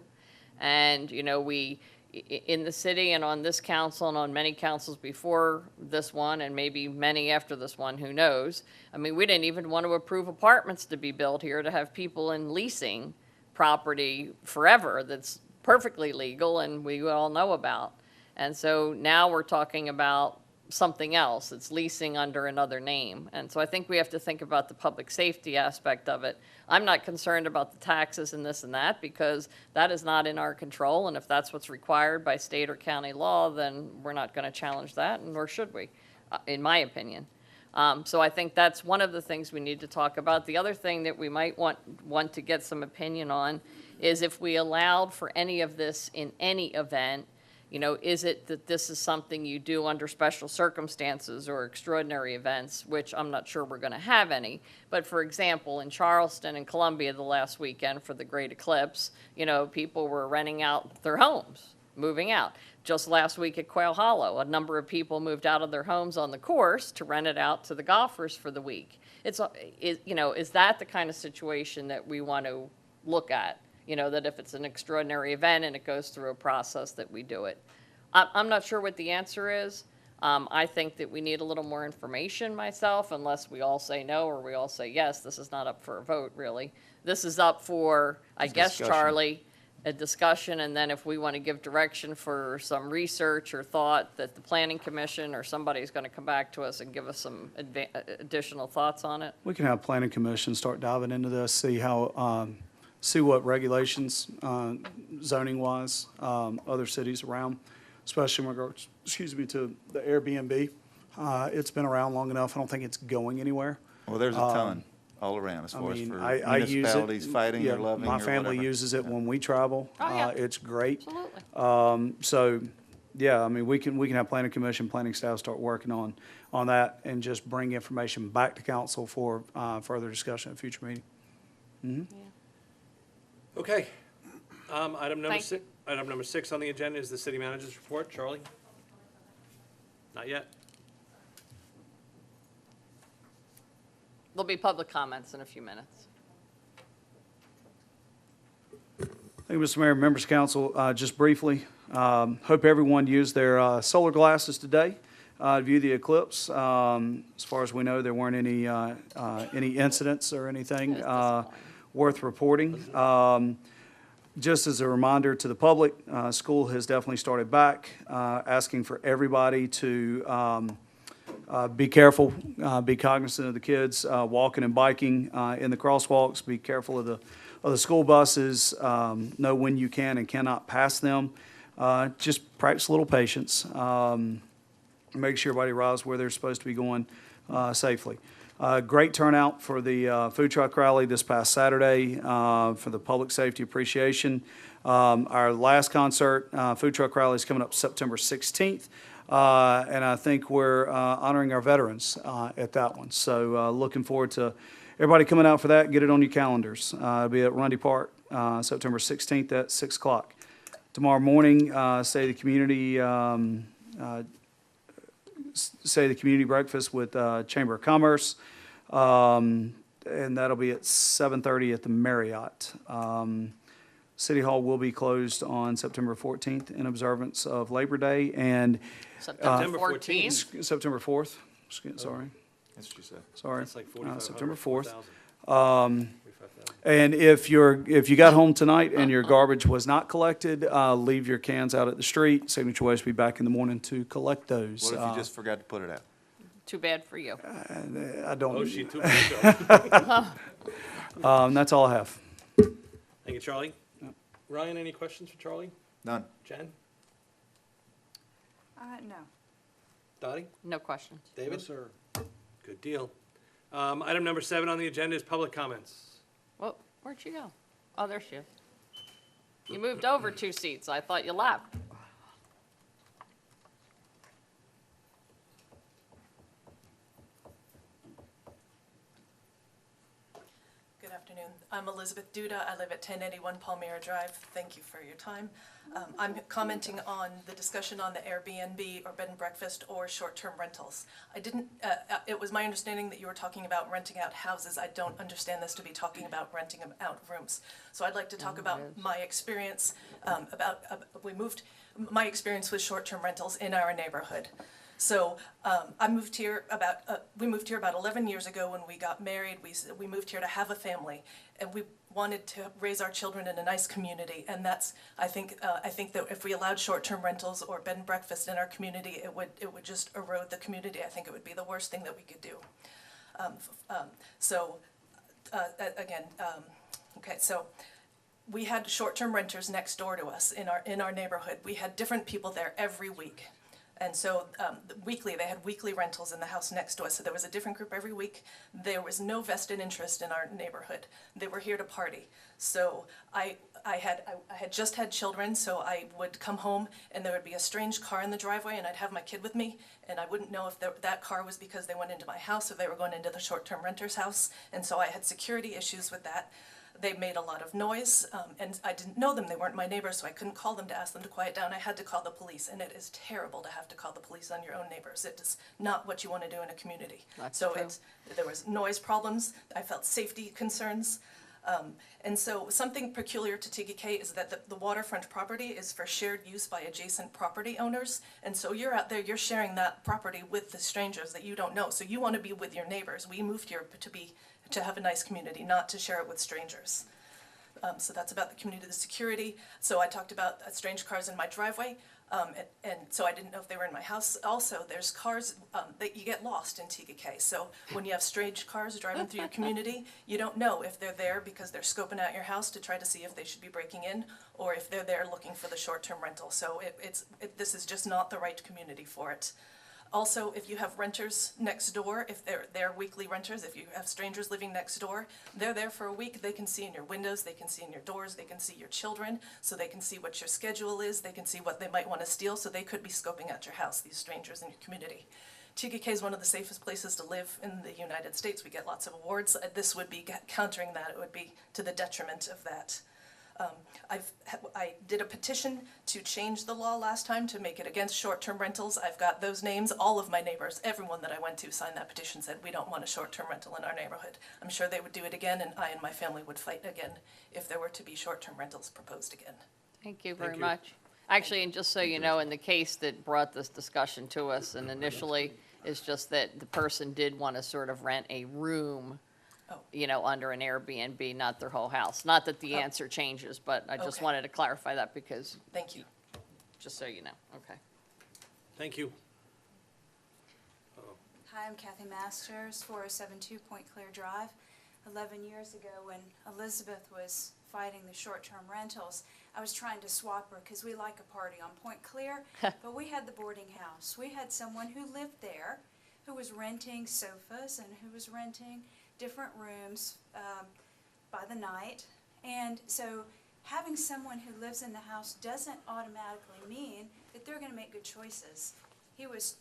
And, you know, in the city and on this council and on many councils before this one and maybe many after this one, who knows? I mean, we didn't even want to approve apartments to be built here to have people in leasing property forever that's perfectly legal and we all know about. And so now we're talking about something else. It's leasing under another name. And so I think we have to think about the public safety aspect of it. I'm not concerned about the taxes and this and that because that is not in our control. And if that's what's required by state or county law, then we're not going to challenge that, and nor should we, in my opinion. So I think that's one of the things we need to talk about. The other thing that we might want to get some opinion on is if we allowed for any of this in any event, you know, is it that this is something you do under special circumstances or extraordinary events, which I'm not sure we're going to have any. But for example, in Charleston and Columbia the last weekend for the Great Eclipse, you know, people were renting out their homes, moving out. Just last week at Quail Hollow, a number of people moved out of their homes on the course to rent it out to the golfers for the week. You know, is that the kind of situation that we want to look at? You know, that if it's an extraordinary event and it goes through a process that we do it. I'm not sure what the answer is. I think that we need a little more information myself, unless we all say no or we all say yes. This is not up for a vote, really. This is up for, I guess, discussion. Charlie, a discussion, and then if we want to give direction for some research or thought that the Planning Commission or somebody's going to come back to us and give us some additional thoughts on it. We can have planning commission start diving into this, see how, see what regulations, zoning wise, other cities around, especially in regards, to the Airbnb. It's been around long enough. I don't think it's going anywhere. Well, there's a ton all around as I far as mean, for I use it. municipalities fighting Yeah, or loving or my family whatever. uses it when we travel. Oh, yeah. It's great. Absolutely. So, yeah, I mean, we can have planning commission, planning staff start working on that and just bring information back to council for, further discussion at a future meeting. Okay. Item number Thank six, item number 6 on the agenda is the city manager's report. Charlie? Not yet. There'll be public comments in a few minutes. Thank you, Mr. Mayor, members of council. Just briefly, hope everyone used their solar glasses today to view the eclipse. As far as we know, there weren't any incidents or anything worth reporting. Just as a reminder to the public, school has definitely started back, asking for everybody to be careful, be cognizant of the kids walking and biking in the crosswalks, be careful of the school buses, know when you can and cannot pass them. Just practice a little patience. Make sure everybody arrives where they're supposed to be going safely. Great turnout for the food truck rally this past Saturday for the public safety appreciation. Our last concert, food truck rally, is coming up September 16th. And I think we're honoring our veterans at that one. So looking forward to everybody coming out for that. Get it on your calendars. It'll be at Rundy Park, September 16th at 6 o'clock. Tomorrow morning, say the community breakfast with Chamber of Commerce, and that'll be at 7:30 at the Marriott. City Hall will be closed on September 14th in observance of Labor Day, and September 14th? September 4th, sorry, That's what you said. sorry. That's like 4,500, September 4th. 4,000. And if you got home tonight and your garbage was not collected, leave your cans out at the street. Signature Waste will be back in the morning to collect those. What if you just forgot to put it out? Too bad for you. I don't. Oh, she took it. That's all I have. Thank you, Charlie. Ryan, any questions for Charlie? None. Jen? No. Dottie? No questions. David? Sir. Good deal. Item number 7 on the agenda is public comments. Well, where'd she go? Oh, there she is. You moved over 2 seats. I thought you left. Good afternoon. I'm Elizabeth Duda. I live at 1081 Palmyra Drive. Thank you for your time. I'm commenting on the discussion on the Airbnb or bed and breakfast or short-term rentals. It was my understanding that you were talking about renting out houses. I don't understand this to be talking about renting out rooms. So I'd like to talk about my experience my experience with short-term rentals in our neighborhood. So we moved here about 11 years ago when we got married. We moved here to have a family, and we wanted to raise our children in a nice community. And that's I think that if we allowed short-term rentals or bed and breakfast in our community, it would just erode the community. I think it would be the worst thing that we could do. So we had short-term renters next door to us in our neighborhood. We had different people there every week. And so they had weekly rentals in the house next to us. So there was a different group every week. There was no vested interest in our neighborhood. They were here to party. So I had just had children, so I would come home and there would be a strange car in the driveway, and I'd have my kid with me, and I wouldn't know if that car was because they went into my house or they were going into the short-term renter's house. And so I had security issues with that. They made a lot of noise, and I didn't know them. They weren't my neighbors, so I couldn't call them to ask them to quiet down. I had to call the police, and it is terrible to have to call the police on your own neighbors. It is not what you want to do in a community. That's so true. There was noise problems. I felt safety concerns. And so something peculiar to Tega is that the waterfront property is for shared use by adjacent property owners. And so you're out there, you're sharing that property with the strangers that you don't know. So you want to be with your neighbors. We moved here to have a nice community, not to share it with strangers. So that's about the community, the security. So I talked about strange cars in my driveway, and so I didn't know if they were in my house. Also, there's cars that you get lost in Tega. So when you have strange cars driving through your community, you don't know if they're there because they're scoping out your house to try to see if they should be breaking in, or if they're there looking for the short-term rental. So this is just not the right community for it. Also, if you have renters next door, if they're weekly renters, if you have strangers living next door, they're there for a week. They can see in your windows, they can see in your doors, they can see your children, so they can see what your schedule is, they can see what they might want to steal, so they could be scoping out your house, these strangers in your community. Tega is one of the safest places to live in the United States. We get lots of awards. This would be countering that. It would be to the detriment of that. I did a petition to change the law last time to make it against short-term rentals. I've got those names. All of my neighbors, everyone that I went to signed that petition, said we don't want a short-term rental in our neighborhood. I'm sure they would do it again, and I and my family would fight again if there were to be short-term rentals proposed again. Thank you very Thank you. much. Actually, and just so you know, in the case that brought this discussion to us and initially, is just that the person did want to sort of rent a room, Oh. under an Airbnb, not their whole house. Not that the answer changes, but I just Okay. wanted to clarify that because, Thank you. just so you know, okay. Thank you. Hi, I'm Kathy Masters, 4072 Point Clear Drive. 11 years ago, when Elizabeth was fighting the short-term rentals, I was trying to swap her because we like a party on Point Clear, but we had the boarding house. We had someone who lived there who was renting sofas and who was renting different rooms by the night. And so having someone who lives in the house doesn't automatically mean that they're going to make good choices. He was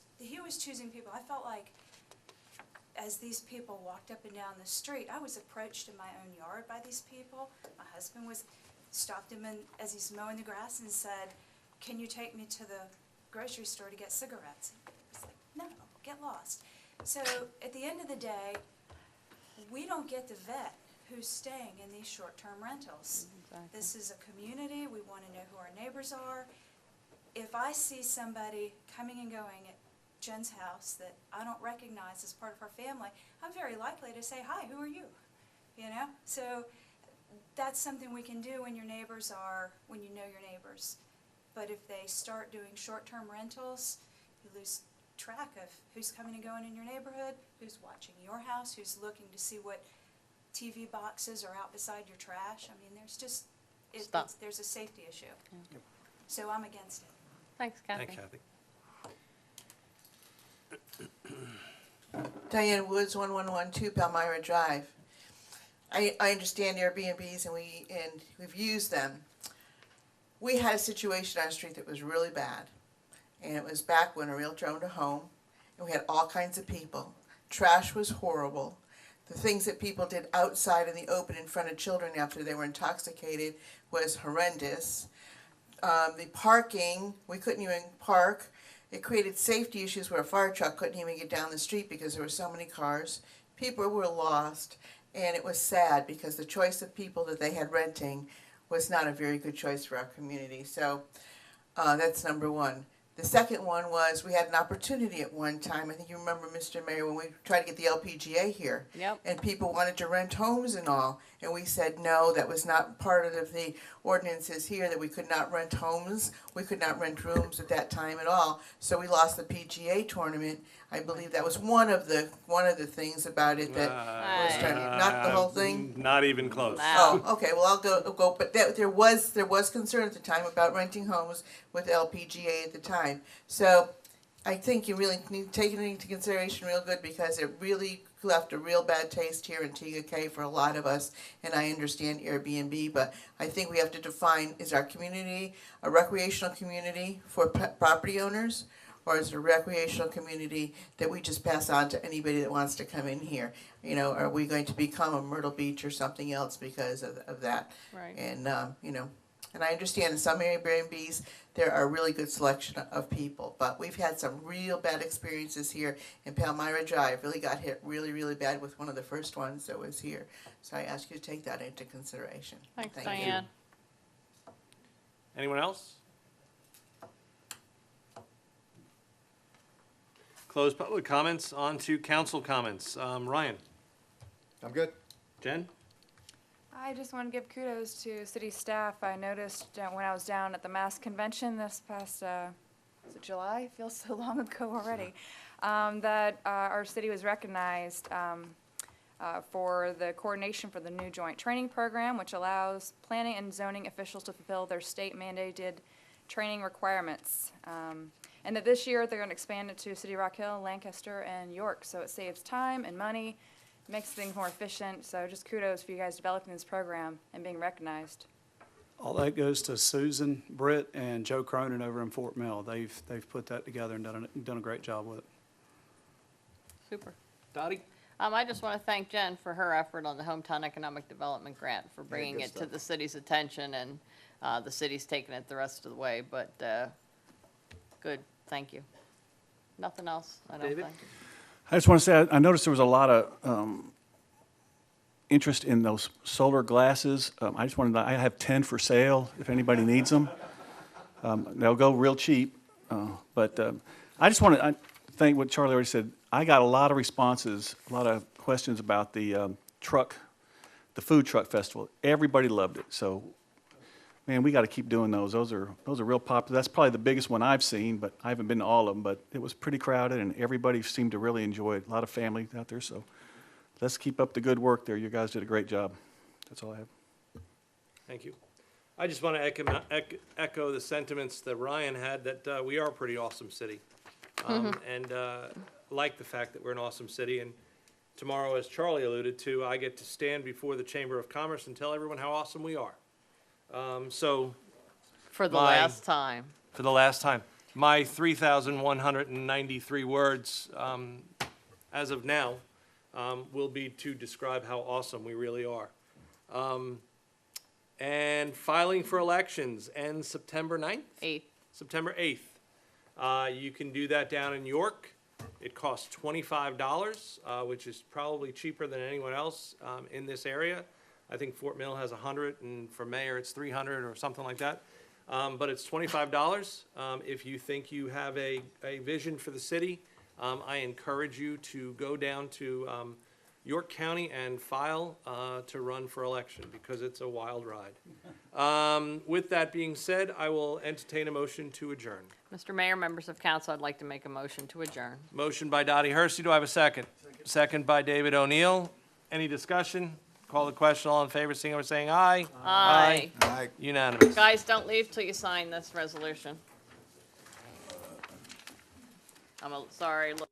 choosing people. I felt like as these people walked up and down the street, I was approached in my own yard by these people. My husband was stopped him as he's mowing the grass and said, "Can you take me to the grocery store to get cigarettes?" He's like, "No, get lost." So at the end of the day, we don't get to vet who's staying in these short-term rentals. This is a community, we want to know who our neighbors are. If I see somebody coming and going at Jen's house that I don't recognize as part of her family, I'm very likely to say, "Hi, who are you?" You know? So that's something we can do when your neighbors are, when you know your neighbors. But if they start doing short-term rentals, you lose track of who's coming and going in your neighborhood, who's watching your house, who's looking to see what TV boxes are out beside your trash. I mean, there's just, there's a safety issue. So I'm against it. Thanks, Kathy. Thanks, Kathy. Diane Woods, 1112 Palmyra Drive. I understand Airbnbs and we've used them. We had a situation on the street that was really bad. And it was back when a realtor owned a home, and we had all kinds of people. Trash was horrible. The things that people did outside in the open in front of children after they were intoxicated was horrendous. The parking, we couldn't even park. It created safety issues where a fire truck couldn't even get down the street because there were so many cars. People were lost, and it was sad because the choice of people that they had renting was not a very good choice for our community. So that's number one. The second one was we had an opportunity at one time, I think you remember, Mr. Mayor, when we tried to get the LPGA here. Yep. And people wanted to rent homes and all, and we said no, that was not part of the ordinances here, that we could not rent homes, we could not rent rooms at that time at all. So we lost the PGA tournament. I believe that was one of the things about it that was trying to, not the whole thing? Not even close. Oh, okay, well, I'll go, but there was concern at the time about renting homes with LPGA at the time. So I think you really need to take it into consideration real good because it really left a real bad taste here in Tega K for a lot of us, and I understand Airbnb, but I think we have to define, is our community a recreational community for property owners? Or is it a recreational community that we just pass on to anybody that wants to come in here? You know, are we going to become a Myrtle Beach or something else because of that? Right. And, you know, and I understand in some Airbnbs, there are really good selection of people, but we've had some real bad experiences here in Palmyra Drive. Really got hit really, really bad with one of the first ones that was here. So I ask you to take that into consideration. Thanks, Thank Diane. Anyone else? Close public comments, on to council comments. Ryan? I'm good. Jen? I just want to give kudos to city staff. I noticed when I was down at the mass convention this past, was it July? Feels so long ago already. That our city was recognized for the coordination for the new joint training program, which allows planning and zoning officials to fulfill their state mandated training requirements. And that this year they're going to expand it to City Rock Hill, Lancaster, and York. So it saves time and money, makes things more efficient. So just kudos for you guys developing this program and being recognized. All that goes to Susan, Britt, and Joe Cronin over in Fort Mill. They've put that together and done a great job with it. Super. Dottie? I just want to thank Jen for her effort on the Hometown Economic Development Grant for bringing it to the city's attention, and the city's taking it the rest of the way. But good, thank you. Nothing else, I don't David? think. I just want to say, I noticed there was a lot of interest in those solar glasses. I just wanted to, I have 10 for sale if anybody needs them. They'll go real cheap. But I just want to thank what Charlie already said. I got a lot of responses, a lot of questions about the the food truck festival. Everybody loved it. So, man, we got to keep doing those. Those are real popular. That's probably the biggest one I've seen, but I haven't been to all of them. But it was pretty crowded, and everybody seemed to really enjoy it. A lot of family out there. So let's keep up the good work there. You guys did a great job. That's all I have. Thank you. I just want to echo the sentiments that Ryan had, that we are a pretty awesome city. And like the fact that we're an awesome city. And tomorrow, as Charlie alluded to, I get to stand before the Chamber of Commerce and tell everyone how awesome we are. So For the last time. for the last time, my 3,193 words as of now will be to describe how awesome we really are. And filing for elections ends September 9th? 8th. September 8th. You can do that down in York. It costs $25, which is probably cheaper than anyone else in this area. I think Fort Mill has 100, and for mayor, it's 300 or something like that. But it's $25. If you think you have a vision for the city, I encourage you to go down to York County and file to run for election, because it's a wild ride. With that being said, I will entertain a motion to adjourn. Mr. Mayor, members of council, I'd like to make a motion to adjourn. Motion by Dottie Hersey, do I have a second? Second by David O'Neill. Any discussion? Call the question, all in favor, signify by saying aye. Aye. Aye. Unanimous. Guys, don't leave till you sign this resolution. Sorry. Look.